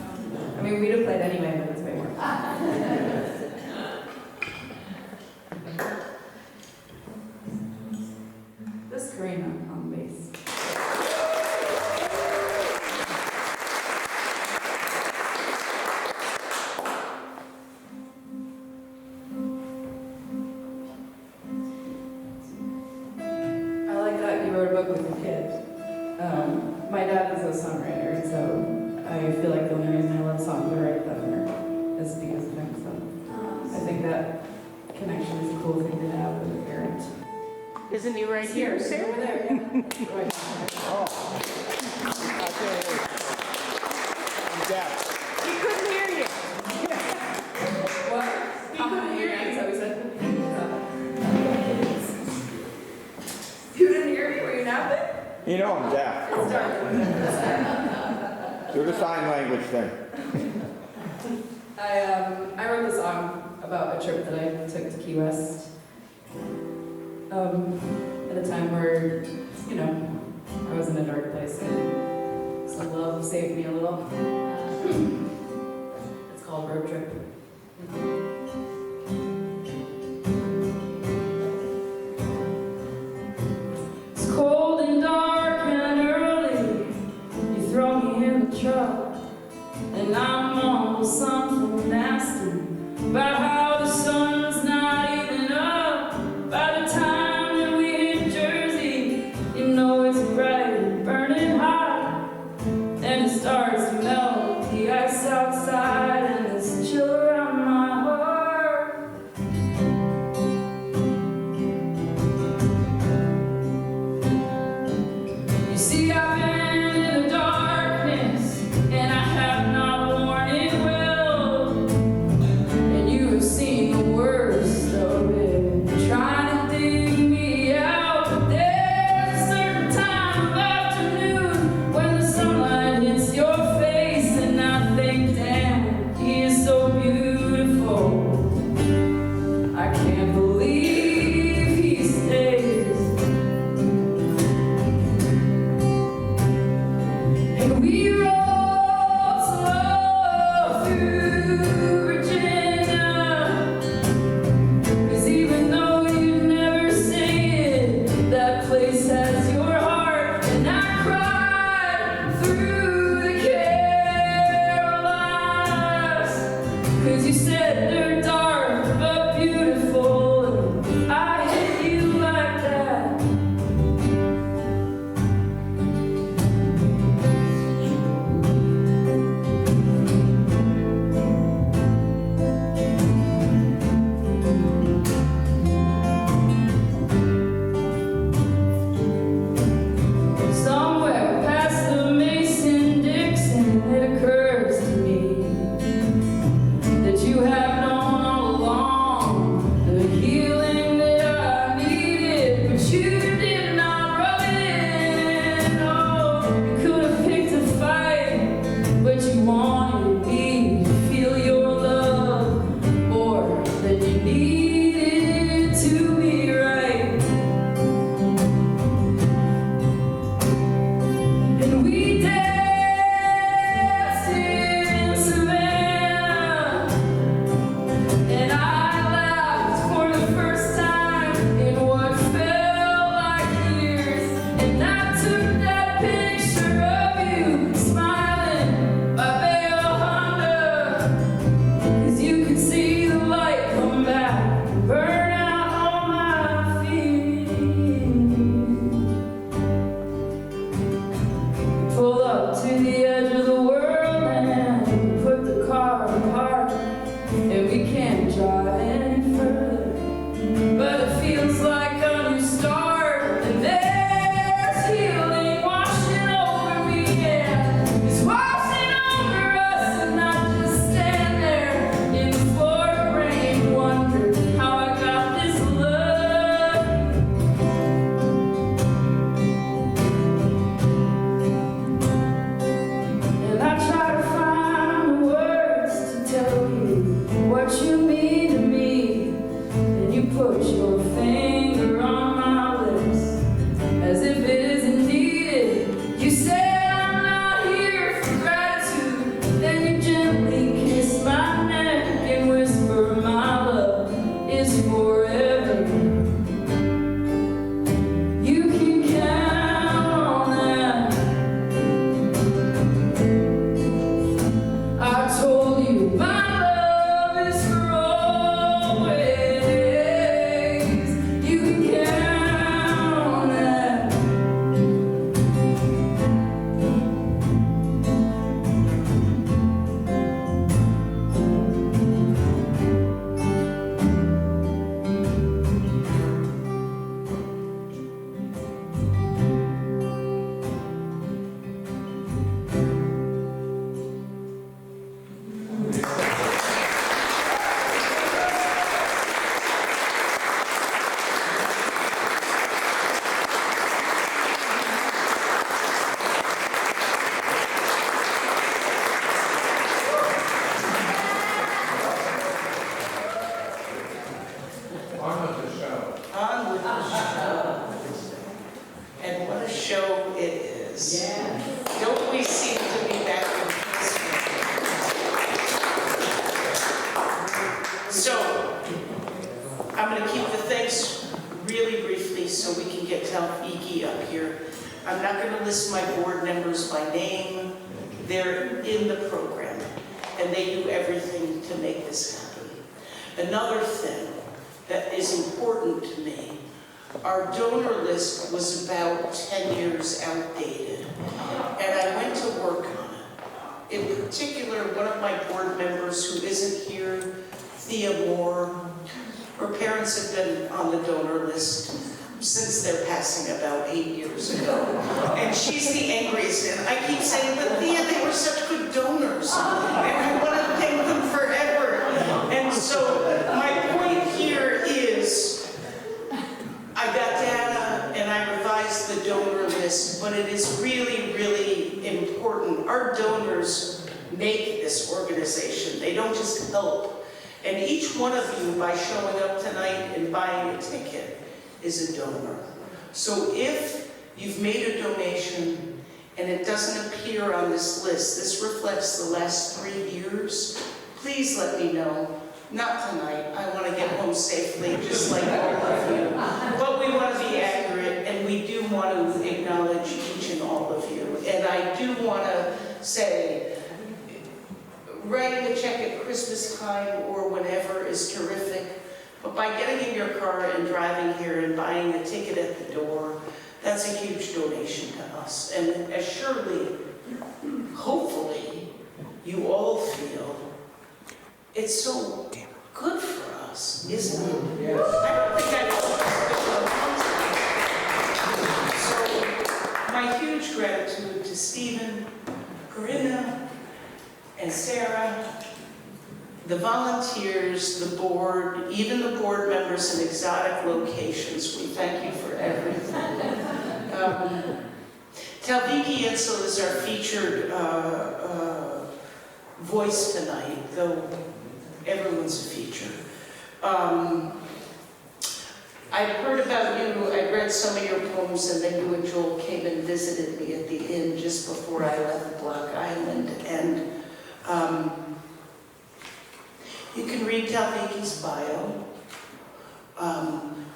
I mean, we'd have played anyway, but it's way more fun. This Karina on bass. I like that you wrote a book with your kids. My dad is a songwriter, and so I feel like the only reason I love songs or write them is because of him. So I think that connection is a cool thing to have with a parent. Isn't he right here, Over Sarah? there, yeah. Right. He couldn't hear you. What? He couldn't You know I'm deaf. Do the sign language thing. I wrote this song about a trip that I took to Key West. At a time where, you know, I was in a dark place and some love saved me a little. It's called Road Trip. It's cold and dark and early. You throw me in the truck, and I'm on something nasty about how the sun's not even up. By the time that we hit Jersey, you know it's bright and burning hot, and it starts to melt the ice outside, and there's chill around my heart. You see, I've been in the darkness, and I have not worn it well, and you have seen the worst of it, trying to dig me out. But there's a certain time of afternoon when the sunlight hits your face, and I think, damn, he is so beautiful. I can't believe he stays. And we rode slow through Virginia, 'cause even though you never say it, that place has your heart. And I cried through the Carolinas, 'cause you said they're dark but beautiful, and I hate you like that. Somewhere past the Mason-Dixon, it occurs to me that you have known all along the healing that I needed, but you did not rub it in. Oh, you could have picked a fight, but you wanted me to feel your love more than you needed to be right. And we danced in Savannah, and I laughed for the first time in what felt like years. And I took that picture of you smiling by Bale Honda, 'cause you could see the light come back and burn out all my fears. Pull up to the edge of the world and put the car apart, and we can't drive any further, but it feels like a new start, and there's healing washing over me, yeah, it's washing over us, and I just stand there in the Florida rain, wonder how I got this love. And I try to find the words to tell you what you mean to me. So, I'm going to keep the thanks really briefly so we can get Talvikki up here. I'm not going to list my board members by name. They're in the program, and they do everything to make this happen. Another thing that is important to me, our donor list was about 10 years outdated, and I went to work on it. In particular, one of my board members who isn't here, Thea Moore, her parents have been on the donor list since their passing about 8 years ago. And she's the angriest, and I keep saying, but Thea, they were such good donors, and I want to thank them forever. And so my point here is, I got data and I revised the donor list, but it is really, really important. Our donors make this organization. They don't just help. And each one of you, by showing up tonight and buying a ticket, is a donor. So if you've made a donation and it doesn't appear on this list, this reflects the last 3 years, please let me know. Not tonight, I want to get home safely, just like all of you. But we want to be accurate, and we do want to acknowledge each and all of you. And I do want to say, writing a check at Christmas time or whenever is terrific, but by getting in your car and driving here and buying a ticket at the door, that's a huge donation to us. And as surely, hopefully, you all feel, it's so good for us, isn't it? Yes. I don't think I know. So, my huge gratitude to Stephen, Corinna, and Sarah, the volunteers, the board, even the board members in exotic locations. We thank you for everything. Talvikki Ansel is our featured voice tonight, though everyone's a feature. I'd heard about you, I read some of your poems, and then you and Joel came and visited me at the inn just before I left Block Island. And you can read Talvikki's bio.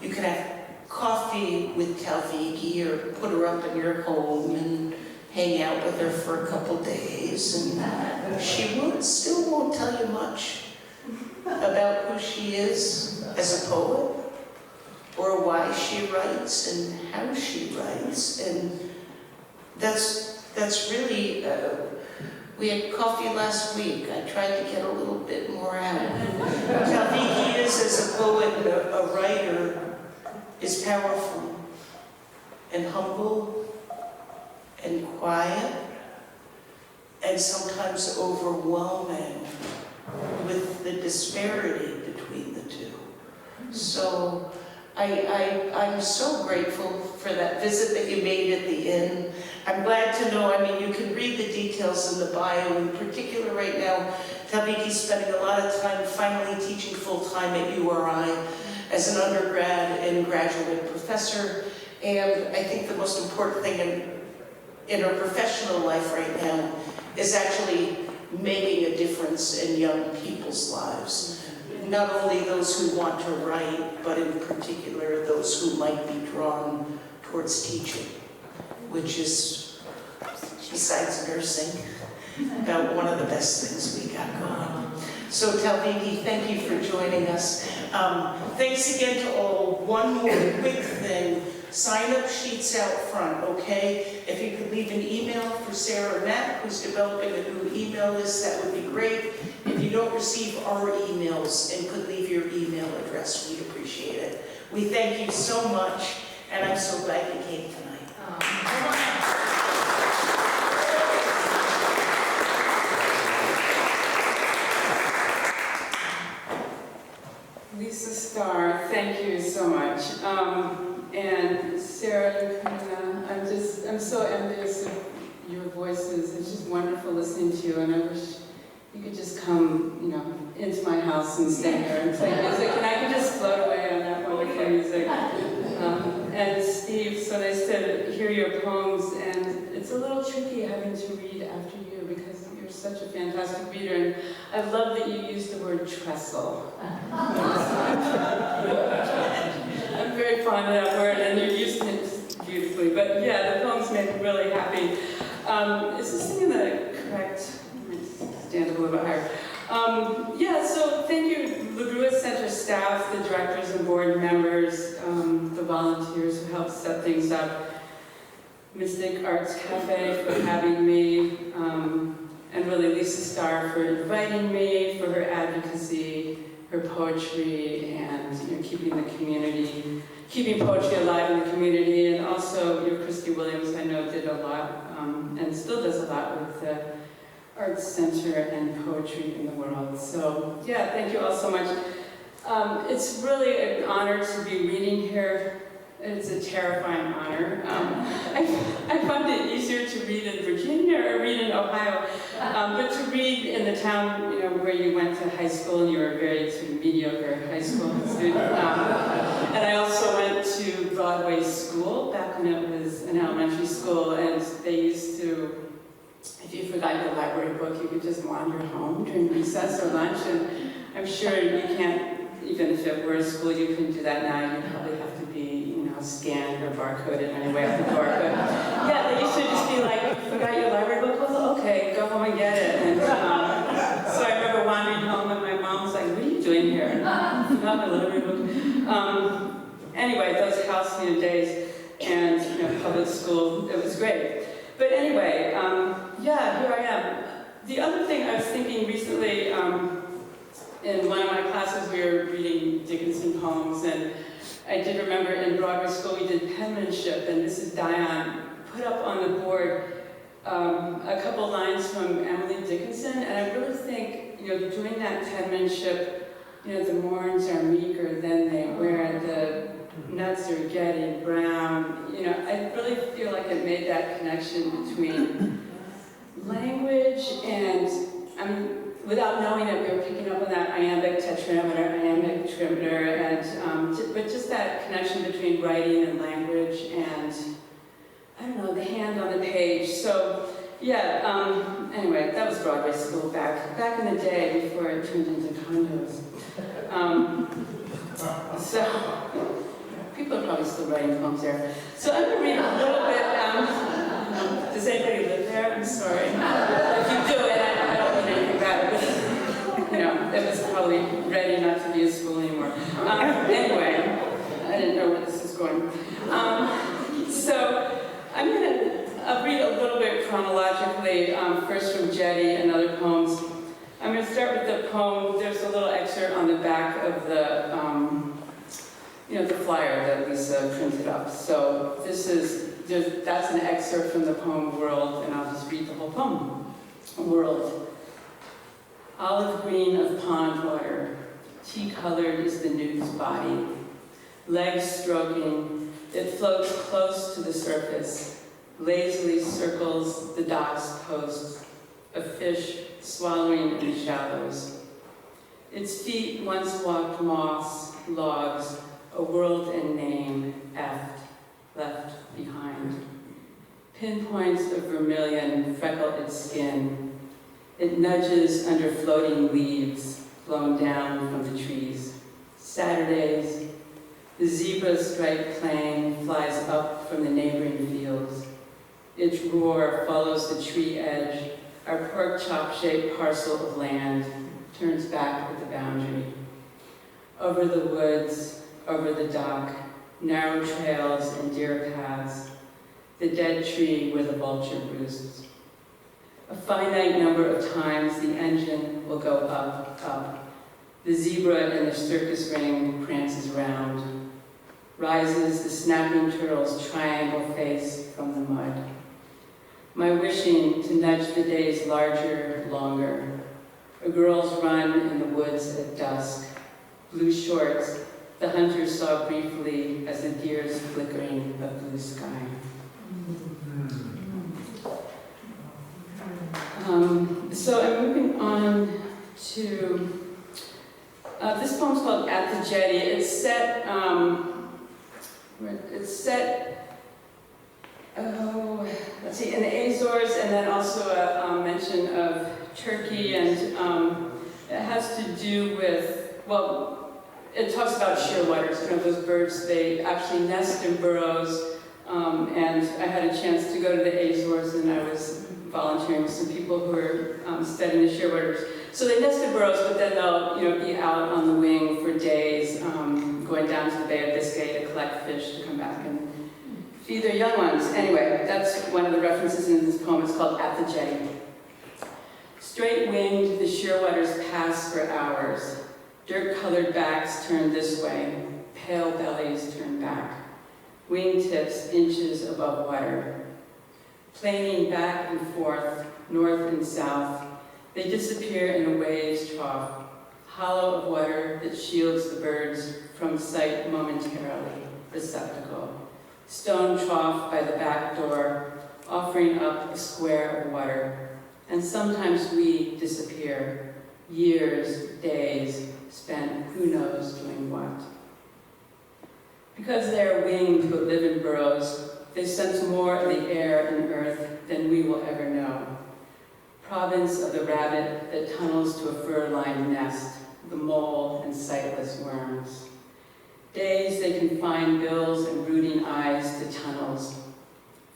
You can have coffee with Talvikki or put her up in your home and hang out with her for a couple days. And she still won't tell you much about who she is as a poet, or why she writes and how she writes. And that's really, we had coffee last week. I tried to get a little bit more out of it. Talvikki is, as a poet, a writer, is powerful and humble and quiet and sometimes overwhelming with the disparity between the two. So I'm so grateful for that visit that you made at the inn. I'm glad to know, I mean, you can read the details in the bio. In particular right now, Talvikki's spending a lot of time finally teaching full-time at URI as an undergrad and graduate professor. And I think the most important thing in her professional life right now is actually making a difference in young people's lives. Not only those who want to write, but in particular those who might be drawn towards teaching, which is, besides nursing, about one of the best things we got going. So Talvikki, thank you for joining us. Thanks again to all. One more quick thing. Sign-up sheets out front, okay? If you could leave an email for Sarah or Matt, who's developing a new email list, that would be great. If you don't receive our emails and could leave your email address, we'd appreciate it. We thank you so much, and I'm so glad you came tonight. Lisa Starr, thank you so much. And Sarah, I'm so envious of your voices. It's just wonderful listening to you, and I wish you could just come, into my house and stay here and play music, and I could just float away on that wonderful music. And Steve, so nice to hear your poems, and it's a little tricky having to read after you because you're so such a fantastic reader, and I love that you used the word trestle. I'm very fond of that word, and you're using it beautifully. But yeah, the poems make me really happy. Is this thing in the correct? Stand a little bit higher. Yeah, so thank you, LaGrua Center staff, the directors and board members, the volunteers who helped set things up, Mystic Arts Café for having me, and really Lisa Starr for inviting me, for her advocacy, her poetry, and keeping poetry alive in the community, and also Christy Williams, I know, did a lot, and still does a lot with the Arts Center and poetry in the world. So yeah, thank you all so much. It's really an honor to be reading here. It's a terrifying honor. I found it easier to read in Virginia or read in Ohio, but to read in the town, where you went to high school and you were a very sort of mediocre high school student. And I also went to Broadway school back when it was an elementary school, and they used to, if you forgot your library book, you could just wander home during recess or lunch, and I'm sure you can't, even if it were a school, you couldn't do that now. You'd probably have to be, scanned or barcoded on your way out the door. But yeah, they used to just be like, you forgot your library book? Well, okay, go home and get it. And so I remember wandering home, and my mom was like, what are you doing here? And I forgot my library book. Anyway, those halcyon days and public school, it was great. But anyway, yeah, here I am. The other thing I was thinking recently, in one of my classes we were reading Dickinson poems, and I did remember in Broadway school we did penmanship, and Mrs. Dion put up on the board a couple lines from Emily Dickinson, and I really think, doing that penmanship, the morns are meeker than they were, the nuts are getting brown. I really feel like it made that connection between language and, without knowing it, we were picking up on that iambic tetrameter, iambic trimeter, and but just that connection between writing and language and, I don't know, the hand on the page. So, yeah, anyway, that was Broadway school back in the day before it turned into condos. So, people are probably still writing poems there. So I'm going to read a little bit. Does anybody live there? I'm sorry. If you do, and I don't mean anything bad, but it was probably ready not to be a school anymore. Anyway, I didn't know where this is going. So I'm going to read a little bit chronologically, first from Jetty and other poems. I'm going to start with the poem. There's a little excerpt on the back of the the flyer that Lisa printed up. So that's an excerpt from the poem World, and I'll just read the whole poem. World. Olive green of pond water, tea-colored is the nude's body. Legs stroking, it floats close to the surface, lazily circles the dock's post, a fish swallowing in the shallows. Its feet once walked moss, logs, a world and name, left behind. Pinpoints of vermilion freckle its skin. It nudges under floating leaves blown down from the trees. Saturdays, the zebra-striped plane flies up from the neighboring fields. Its roar follows the tree edge. Our pork chop-shaped parcel of land turns back at the boundary. Over the woods, over the dock, narrow trails and deer paths, the dead tree where the vulture roosts. A finite number of times the engine will go up, up. The zebra in the circus ring prances round. Rises the snapping turtle's triangle face from the mud. My wishing to nudge the days larger, longer. A girl's run in the woods at dusk. Blue shorts, the hunter saw briefly as the deer's flickering of blue sky. So I'm moving on to, this poem's called At the Jetty. It's set, let's see, in the Azores, and then also a mention of Turkey, and it has to do with, well, it talks about shearwaters, those birds, they actually nest in burrows, and I had a chance to go to the Azores, and I was volunteering with some people who were studying the shearwaters. So they nest in burrows, but then they'll be out on the wing for days, going down to the Bay of Biscay to collect fish to come back and feed their young ones. Anyway, that's one of the references in this poem. It's called At the Jetty. Straight-winged, the shearwaters pass for hours. Dirt-colored backs turn this way, pale bellies turn back. Wingtips inches above water. Planing back and forth, north and south, they disappear in a wave's trough, hollow of water that shields the birds from sight momentarily, receptacle. Stone trough by the back door, offering up a square of water. And sometimes we disappear, years, days, spent who knows doing what. Because they are winged but live in burrows, they sense more of the air and earth than we will ever know. Province of the rabbit that tunnels to a fur-lined nest, the mole and sightless worms. Days they can find bills and brooding eyes to tunnels.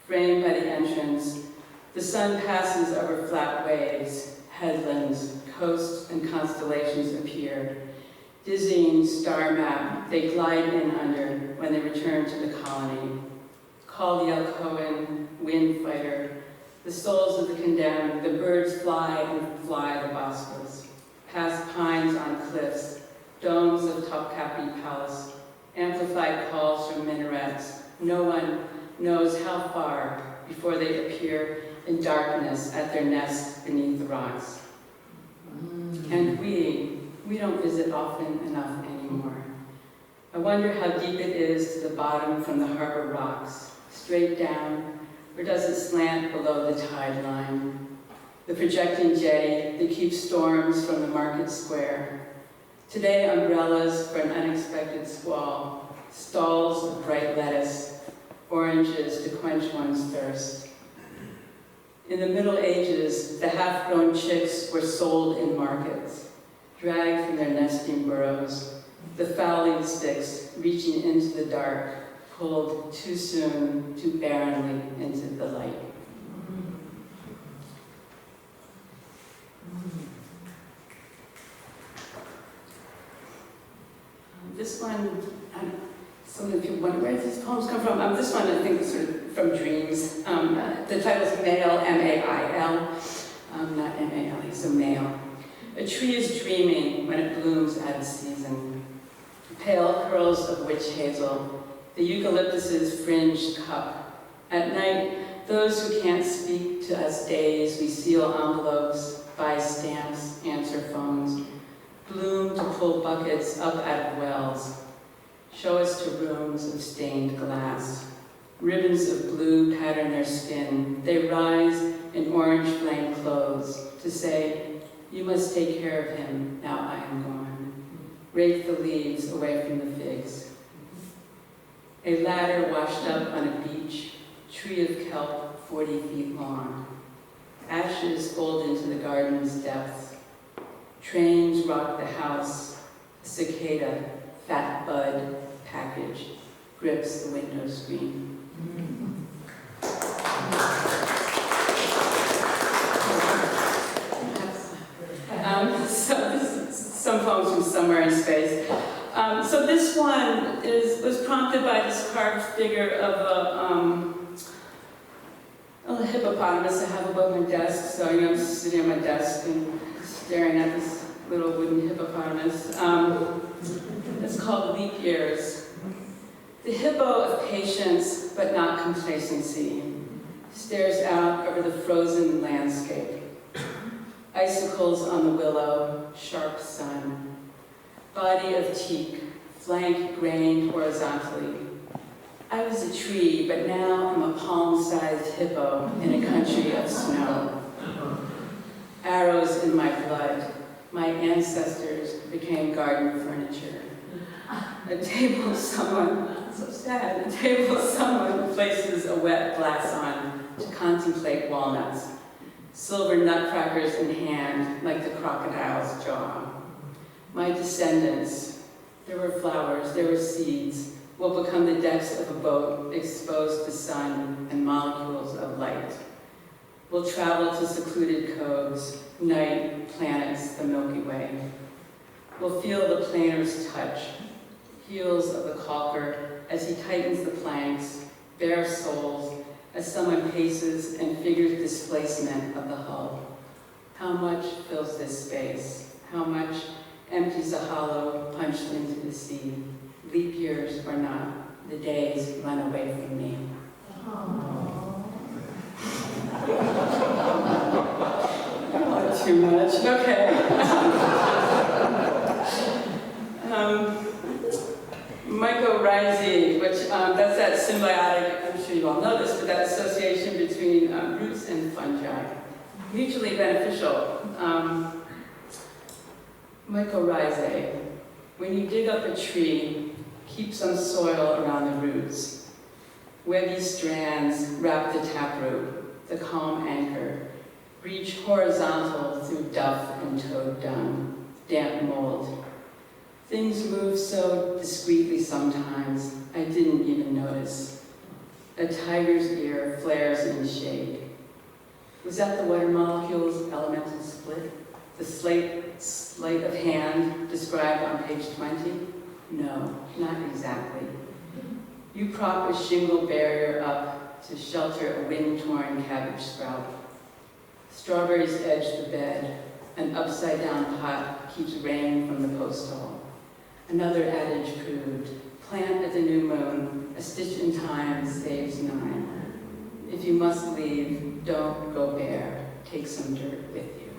Framed by the entrance, the sun passes over flat waves, headlands, coasts, and constellations appear. Dizzying star map, they glide in under when they return to the colony. Call Yelkoan, wind fighter, the souls of the condemned, the birds fly and fly the Bosphorus, past pines on cliffs, domes of Topkapi Palace, amplified calls from minarets. No one knows how far before they appear in darkness at their nest beneath the rocks. And we don't visit often enough anymore. I wonder how deep it is to the bottom from the harbor rocks, straight down, or does it slant below the tide line? The projecting jetty that keeps storms from the market square. Today, umbrellas for an unexpected squall, stalls of bright lettuce, oranges to quench one's thirst. In the Middle Ages, the half-grown chicks were sold in markets, dragged from their nesting burrows, the fowling sticks reaching into the dark, pulled too soon, too barrenly into the light. This one, some of you wonder where these poems come from. This one, I think, is sort of from dreams. The title is Male, M-A-I-L, not M-A-L-E, so male. A tree is dreaming when it blooms out of season. Pale curls of witch hazel, the eucalyptus's fringed cup. At night, those who can't speak to us days, we seal envelopes, buy stamps, answer phones, bloom to pull buckets up out of wells, show us to rooms of stained glass. Ribbons of blue pattern their skin. They rise in orange flame clothes to say, you must take care of him, now I am gone. Rake the leaves away from the figs. A ladder washed up on a beach, tree of kelp 40 feet long. Ashes fold into the garden's depths. Trains rock the house. A cicada, fat bud, package, grips the window screen. So this is some poems from Somewhere in Space. So this one was prompted by this carved figure of a hippopotamus I have above my desk. So I'm sitting at my desk and staring at this little wooden hippopotamus. It's called Leap Years. The hippo of patience but not complacency stares out over the frozen landscape. Icicles on the willow, sharp sun. Body of teak, flank grained horizontally. I was a tree, but now I'm a palm-sized hippo in a country of snow. Arrows in my blood. My ancestors became garden furniture. A table someone, so sad, a table someone places a wet glass on to contemplate walnuts. silver nutcrackers in hand like the crocodile's jaw. My descendants, there were flowers, there were seeds, will become the decks of a boat exposed to sun and molecules of light. We'll travel to secluded coves, night, planets, the Milky Way. We'll feel the planer's touch, heels of the caulker as he tightens the planks, bare soles as someone paces and figures displacement of the hull. How much fills this space? How much empties a hollow punched into the sea? Leap years or not, the days run away from me. Not too much, okay. Mycorrhizae, which that's that symbiotic, I'm sure you all know this, but that association between roots and fungi. Mutually beneficial. Mycorrhizae. When you dig up a tree, keep some soil around the roots. Webby strands wrap the taproot, the calm anchor, reach horizontal through duff and toad dung, damp mold. Things move so discreetly sometimes, I didn't even notice. A tiger's ear flares in shade. Was that the water molecule's elemental split? The sleight of hand described on page 20? No, not exactly. You prop a shingle barrier up to shelter a wind-torn cabbage sprout. Strawberries edge the bed. An upside-down pot keeps rain from the post hole. Another adage proved, plant at the new moon, a stitch in time saves 9. If you must leave, don't go bare. Take some dirt with you.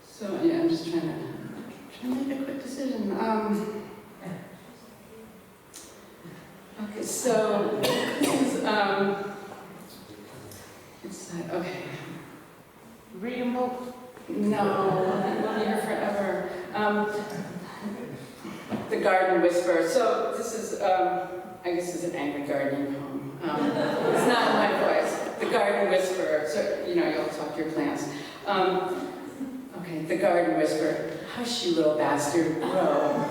So yeah, I'm just trying to make a quick decision. Okay, so this is it's okay. Reading book? No, we'll be here forever. The Garden Whisperer. So this is I guess it's an angry gardening poem. It's not my voice. The Garden Whisperer. So you know, you'll talk to your plants. Okay, the Garden Whisperer. Hush, you little bastard, grow.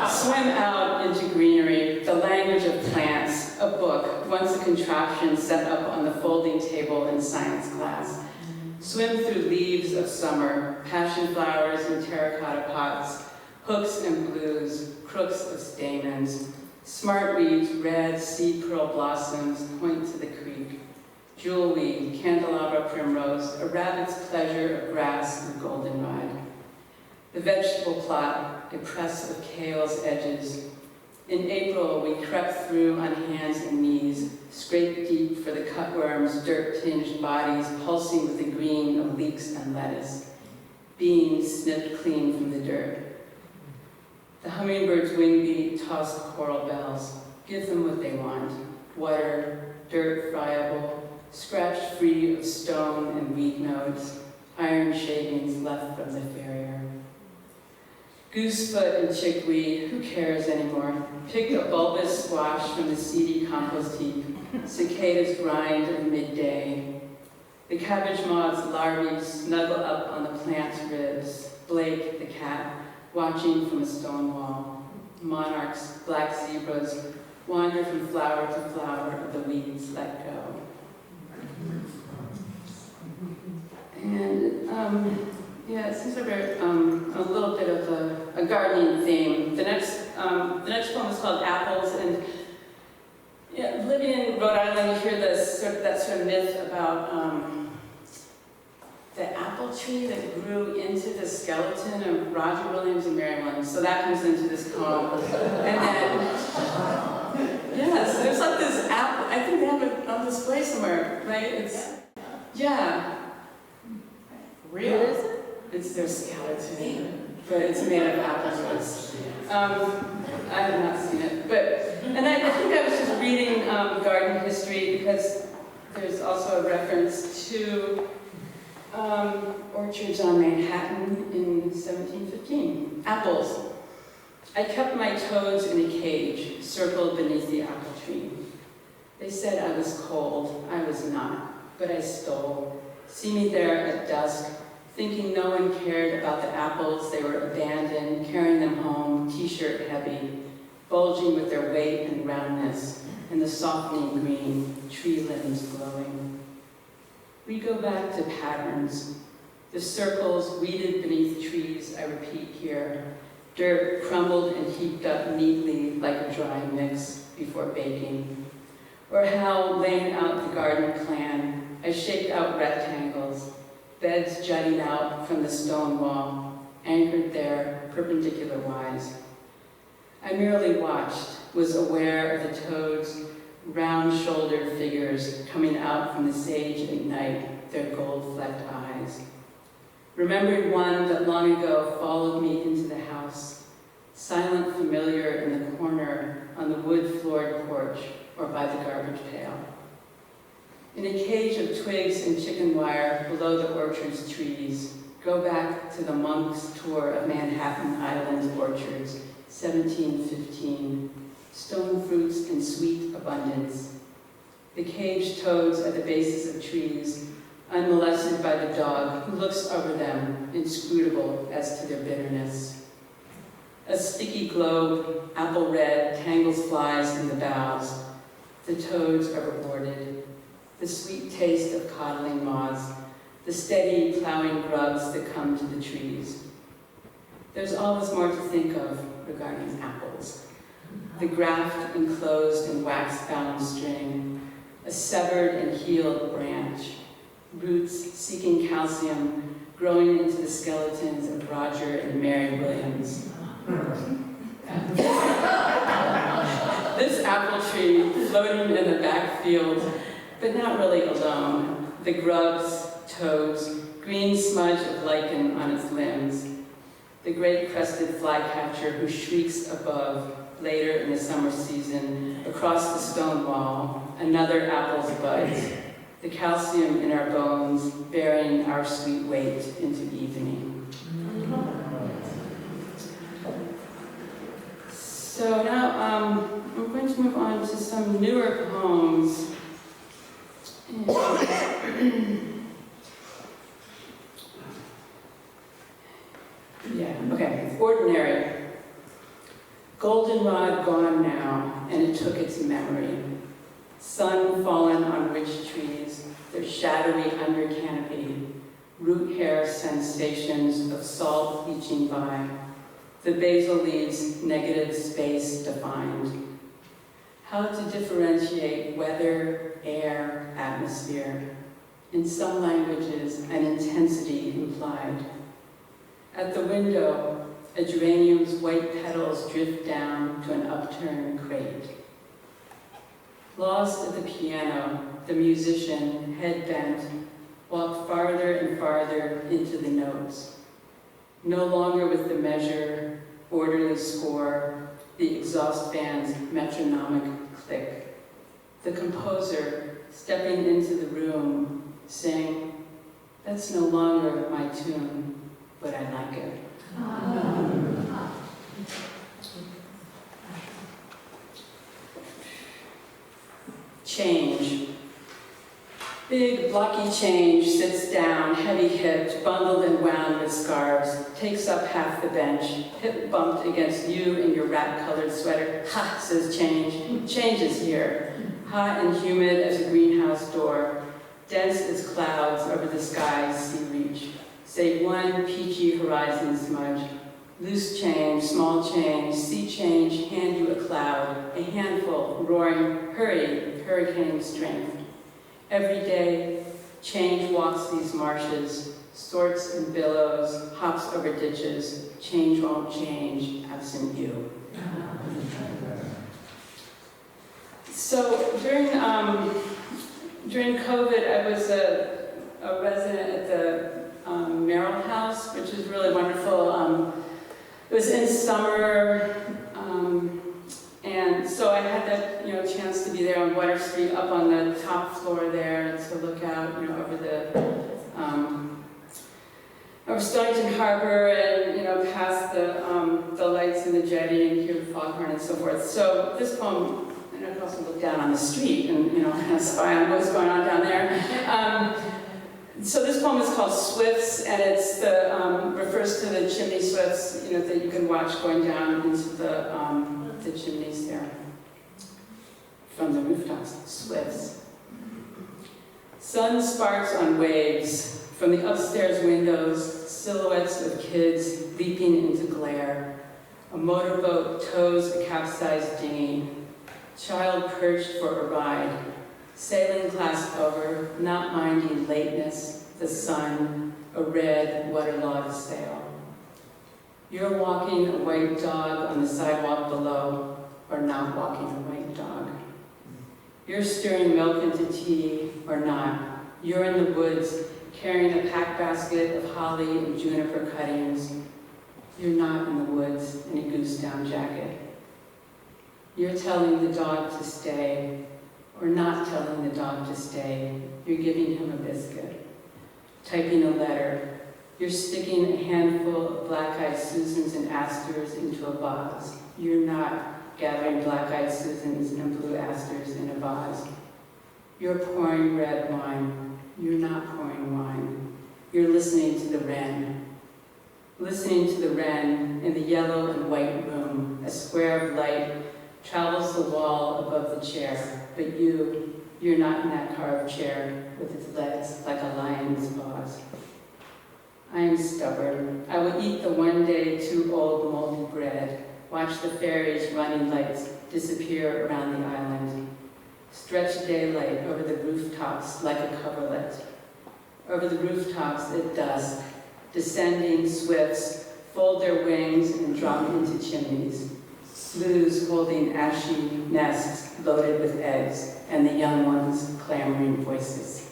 Swim out into greenery, the language of plants, a book, once a contraption set up on the folding table in science class. Swim through leaves of summer, passion flowers in terracotta pots, hooks and blues, crooks of stamens, smartweeds, red seed pearl blossoms point to the creek. Jewelweed, candelabra primrose, a rabbit's pleasure of grass and goldenrod. The vegetable plot, a press of kale's edges. In April, we crept through on hands and knees, scraped deep for the cutworms' dirt-tinged bodies pulsing with the green of leeks and lettuce. Beans snipped clean from the dirt. The hummingbird's wingbeat tossed coral bells. Give them what they want. Water, dirt friable, scratched free of stone and weed nodes, iron shavings left from the farrier. Goosefoot and chickweed, who cares anymore? Picked a bulbous squash from the seedy compost heap. Cicadas grind of midday. The cabbage moth's larvae snuggle up on the plant's ribs. Blake, the cat, watching from a stone wall. Monarchs, black zebras, wander from flower to flower of the weeds let go. And yeah, it seems like a little bit of a gardening theme. The next poem is called Apples, and yeah, living in Rhode Island, you hear this that sort of myth about the apple tree that grew into the skeleton of Roger Williams and Mary Williams. So that comes into this poem, and then yes, there's like this apple. I think they have it on display somewhere, right? It's yeah. Real? It's their skeleton. but it's made of apple juice. I have not seen it, and I think I was just reading garden history because there's also a reference to orchards on Manhattan in 1715. Apples. I kept my toads in a cage, circled beneath the apple tree. They said I was cold. I was not, but I stole. See me there at dusk, thinking no one cared about the apples. They were abandoned, carrying them home, t-shirt heavy, bulging with their weight and roundness, and the softening green, tree limbs glowing. We go back to patterns. The circles weeded beneath trees, I repeat here. Dirt crumbled and heaped up neatly like a dry mix before baking. Or how, laying out the garden plan, I shaped out rectangles, beds jutting out from the stone wall, anchored there perpendicular-wise. I merely watched, was aware of the toads' round-shouldered figures coming out from the sage at night, their gold-flecked eyes. Remembered one that long ago followed me into the house, silent familiar in the corner on the wood-floored porch or by the garbage pail. In a cage of twigs and chicken wire below the orchard's trees, go back to the monk's tour of Manhattan Island's orchards, 1715, stone fruits in sweet abundance. The caged toads at the bases of trees, unmolested by the dog who looks over them, inscrutable as to their bitterness. A sticky globe, apple red, tangles flies in the boughs. The toads are rewarded. The sweet taste of coddling moths, the steady plowing grubs that come to the trees. There's always more to think of regarding apples. The graft enclosed in wax-bound string, a severed and healed branch, roots seeking calcium, growing into the skeletons of Roger and Mary Williams. This apple tree floating in the backfield, but not really alone. The grubs, toads, green smudge of lichen on its limbs. The great crested flycatcher who shrieks above later in the summer season across the stone wall, another apple's buds. The calcium in our bones bearing our sweet weight into evening. So now I'm going to move on to some newer poems. Ordinary. Goldenrod gone now, and it took its memory. Sun fallen on rich trees, their shadowy under canopy, root hair sensations of salt leaching by, the basil leaves negative space defined. How to differentiate weather, air, atmosphere. In some languages, an intensity implied. At the window, a geranium's white petals drift down to an upturned crate. Lost at the piano, the musician, head bent, walked farther and farther into the notes. No longer with the measure, orderly score, the exhaust band's metronomic click. The composer, stepping into the room, saying, "That's no longer my tune, but I like it." Change. Big, blocky change sits down, heavy-hipped, bundled and wound with scarves, takes up half the bench, hip bumped against you in your rat-colored sweater. Ha, says change. Change is here. Hot and humid as a greenhouse door, dense as clouds over the sky's sea reach, save one peachy horizon smudge. Loose change, small change, sea change, hand you a cloud, a handful, roaring, hurry, hurricane strength. Every day, change walks these marshes, sorts and billows, hops over ditches. Change won't change, absent you. So during COVID, I was a resident at the Merrill House, which is really wonderful. It was in summer, and so I had that, chance to be there on Water Street, up on the top floor there, and to look out, over the over Stonington Harbor, and past the lights in the jetty, and hear the foghorn and so forth. So this poem, and I could also look down on the street and kind of spy on what's going on down there. So this poem is called Swifts, and it's refers to the chimney swifts, that you can watch going down into the chimneys there from the rooftops. Swifts. Sun sparks on waves from the upstairs windows, silhouettes of kids leaping into glare. A motorboat tows a capsized dinghy. Child perched for a ride. Sailing class over, not minding lateness, the sun, a red waterlogged sail. You're walking a white dog on the sidewalk below, or not walking a white dog. You're stirring milk into tea, or not. You're in the woods, carrying a pack basket of holly and juniper cuttings. You're not in the woods in a goose-down jacket. You're telling the dog to stay, or not telling the dog to stay. You're giving him a biscuit, typing a letter. You're sticking a handful of black-eyed Susans and asters into a vase. You're not gathering black-eyed Susans and blue asters in a vase. You're pouring red wine. You're not pouring wine. You're listening to the wren. Listening to the wren in the yellow and white room. A square of light travels the wall above the chair, but you're not in that carved chair with its legs like a lion's paws. I am stubborn. I will eat the one day too old moldy bread, watch the ferries' running lights disappear around the island, stretch daylight over the rooftops like a coverlet. Over the rooftops at dusk, descending swifts fold their wings and drop into chimneys. Sloughs holding ashy nests loaded with eggs, and the young ones clamoring voices.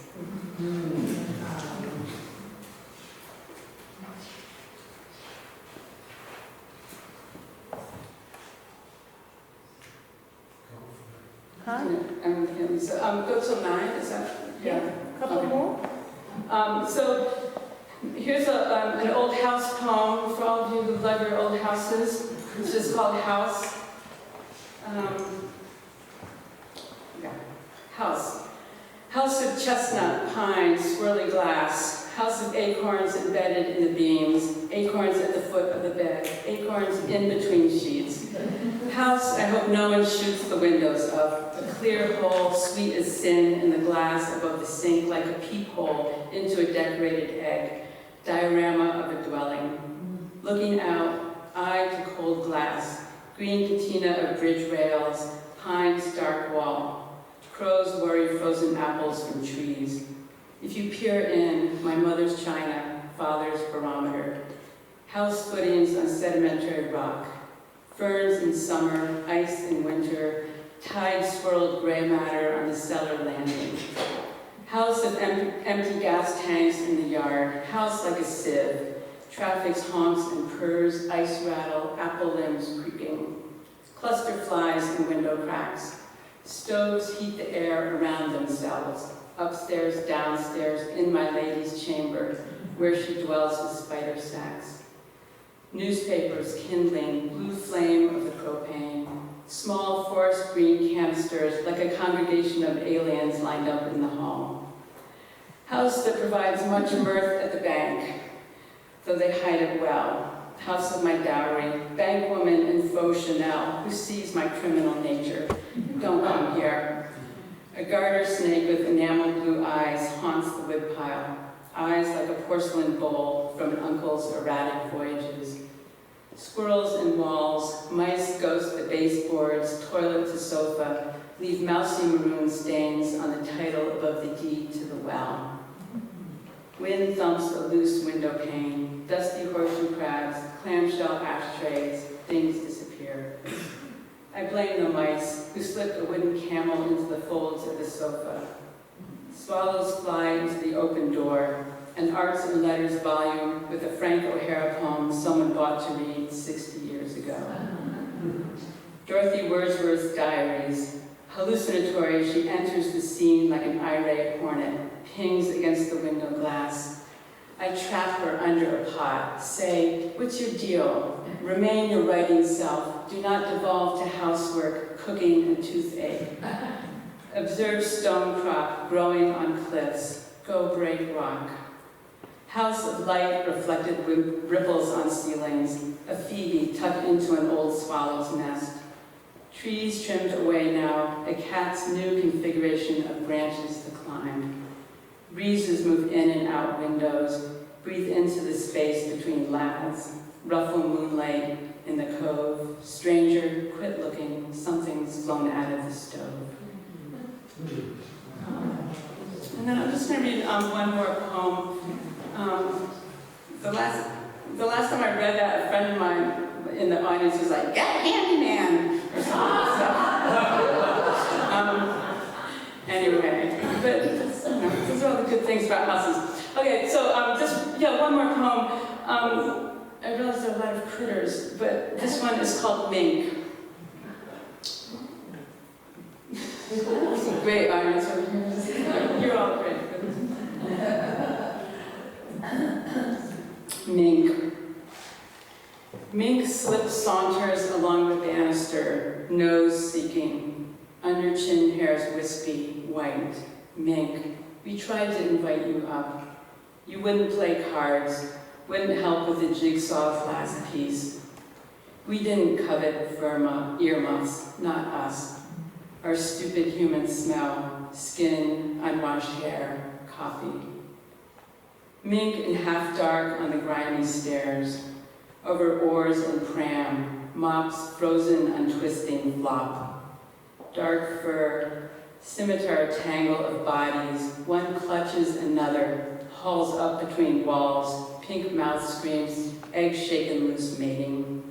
Huh? So, go till 9, is that? Yeah, couple Okay. more? So here's an old house poem for all of you who love your old houses. It's just called House. House. House of chestnut, pine, swirly glass. House of acorns embedded in the beams. Acorns at the foot of the bed. Acorns in between sheets. House I hope no one shoots the windows of. A clear hole, sweet as sin, in the glass above the sink, like a peephole into a decorated egg. Diorama of a dwelling. Looking out, eye to cold glass. Green patina of bridge rails. Pine stark wall. Crows worry frozen apples from trees. If you peer in, my mother's china, father's barometer. House footings on sedimentary rock. Ferns in summer, ice in winter. Tide-swirled gray matter on the cellar landing. House of empty gas tanks in the yard. House like a sieve. Traffic's honks and purrs, ice rattle, apple limbs creaking. Cluster flies in window cracks. Stoves heat the air around themselves. Upstairs, downstairs, in my lady's chamber, where she dwells with spider sacks. Newspapers kindling, blue flame of the propane. Small forest green canisters, like a congregation of aliens lined up in the hall. House that provides much mirth at the bank, though they hide it well. House of my dowry, bank woman in faux Chanel, who sees my criminal nature. Don't come here. A garter snake with enamel blue eyes haunts the woodpile. Eyes like a porcelain bowl from an uncle's erratic voyages. Squirrels in walls, mice ghost the baseboards, toilet to sofa, leave mousy maroon stains on the title above the deed to the well. Wind thumps a loose window pane, dusty horseshoe crabs, clamshell ashtrays, things disappear. I blame the mice who slipped a wooden camel into the folds of the sofa. Swallows fly into the open door, an arts and letters volume with a Frank O'Hara poem someone bought to read 60 years ago. Dorothy Wordsworth's diaries. Hallucinatory, she enters the scene like an irate hornet, pings against the window glass. I trap her under a pot, say, what's your deal? Remain your writing self. Do not devolve to housework, cooking, and toothache. Observe stone crop growing on cliffs. Go break rock. House of light reflected ripples on ceilings. A phoebe tucked into an old swallow's nest. Trees trimmed away now, a cat's new configuration of branches to climb. Breezes move in and out windows, breathe into the space between laths, ruffle moonlight in the cove. Stranger, quit looking, something's blown out of the stove. And then I'm just going to read one more poem. The last time I read that, a friend of mine in the audience was like, "Get a handyman!" or something. Anyway, but those are all the good things about houses. Okay, so one more poem. I realize there are a lot of critters, but this one is called Mink. Great audience over here. You're all great. Mink. Mink slip saunters along the banister, nose seeking, under chin hairs wispy, white. Mink, we tried to invite you up. You wouldn't play cards, wouldn't help with the jigsaw's last piece. We didn't covet earmuffs, not us. Our stupid human smell, skin, unwashed hair, coffee. Mink in half dark on the grimy stairs, over oars and pram, mops frozen, untwisting flop. Dark fur, scimitar tangle of bodies, one clutches another, hauls up between walls, pink mouth screams, eggs shaken loose mating.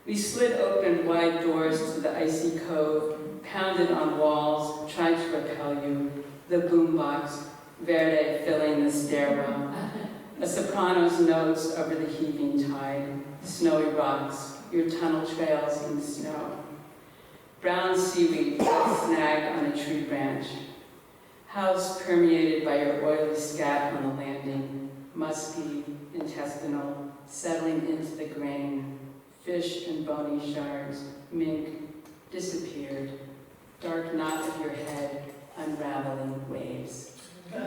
We slid open wide doors to the icy cove, pounded on walls, tried to repel you. The boombox, Verde filling the stairwell. A soprano's notes over the heaving tide. Snowy rocks, your tunnel trails in snow. Brown seaweed snagged on a tree branch. House permeated by your oily scat on the landing. Musky, intestinal, settling into the grain. Fish and bony shards. Mink disappeared. Dark knot of your head, unraveling waves. Thank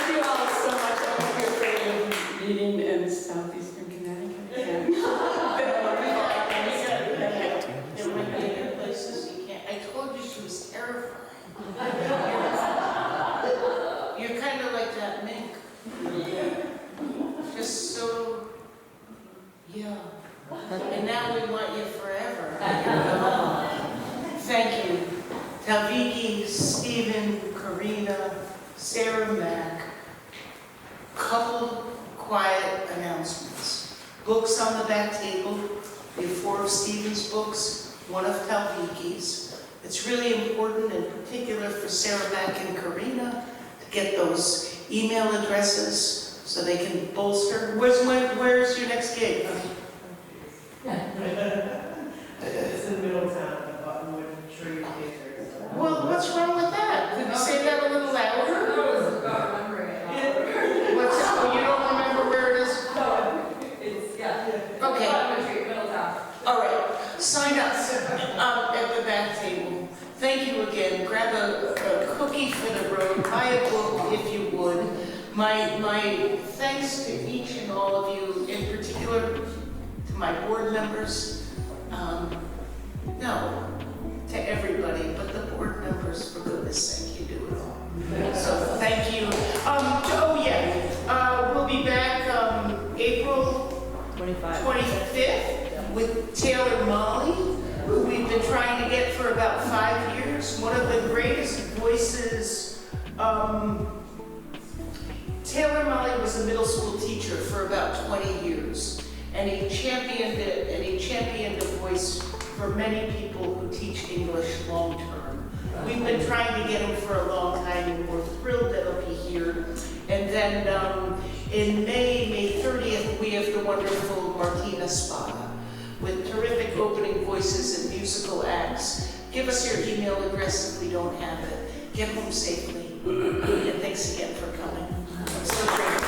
you all so much. I hope you're great meeting in Southeastern Connecticut. There might be other places you can't. I told you she was terrifying. You're kind of like that mink. Just so, yeah. And now we want you forever. Thank you. Talvikki, Stephen, Karina, Sarah Mack. Couple quiet announcements. Books on the back table. We have 4 of Stephen's books, 1 of Talvikki's. It's really important, in particular for Sarah Mack and Karina, to get those email addresses so they can bolster. Where's your next gig? It's in Middletown, the Buttonwood Tree Theater. Well, what's wrong with that? Could you say that a little louder? Oh, you don't remember where it is? Okay. All right. Sign up at the back table. Thank you again. Grab a cookie for the road. Buy a book if you would. My thanks to each and all of you, in particular to my board members. No, to everybody, but the board members, for goodness sake, you do it all. So thank you. We'll be back April 25th with Taylor Molly, who we've been trying to get for about 5 years. greatest, one of the greatest voices. Taylor Molly was a middle school teacher for about 20 years, and he championed it, and he championed a voice for many people who teach English long term. We've been trying to get him for a long time, and we're thrilled that he'll be here. And then in May 30th, we have the wonderful Martina Spada with terrific opening voices and musical acts. Give us your email address if we don't have it. Get home safely. And thanks again for coming. I'm so grateful.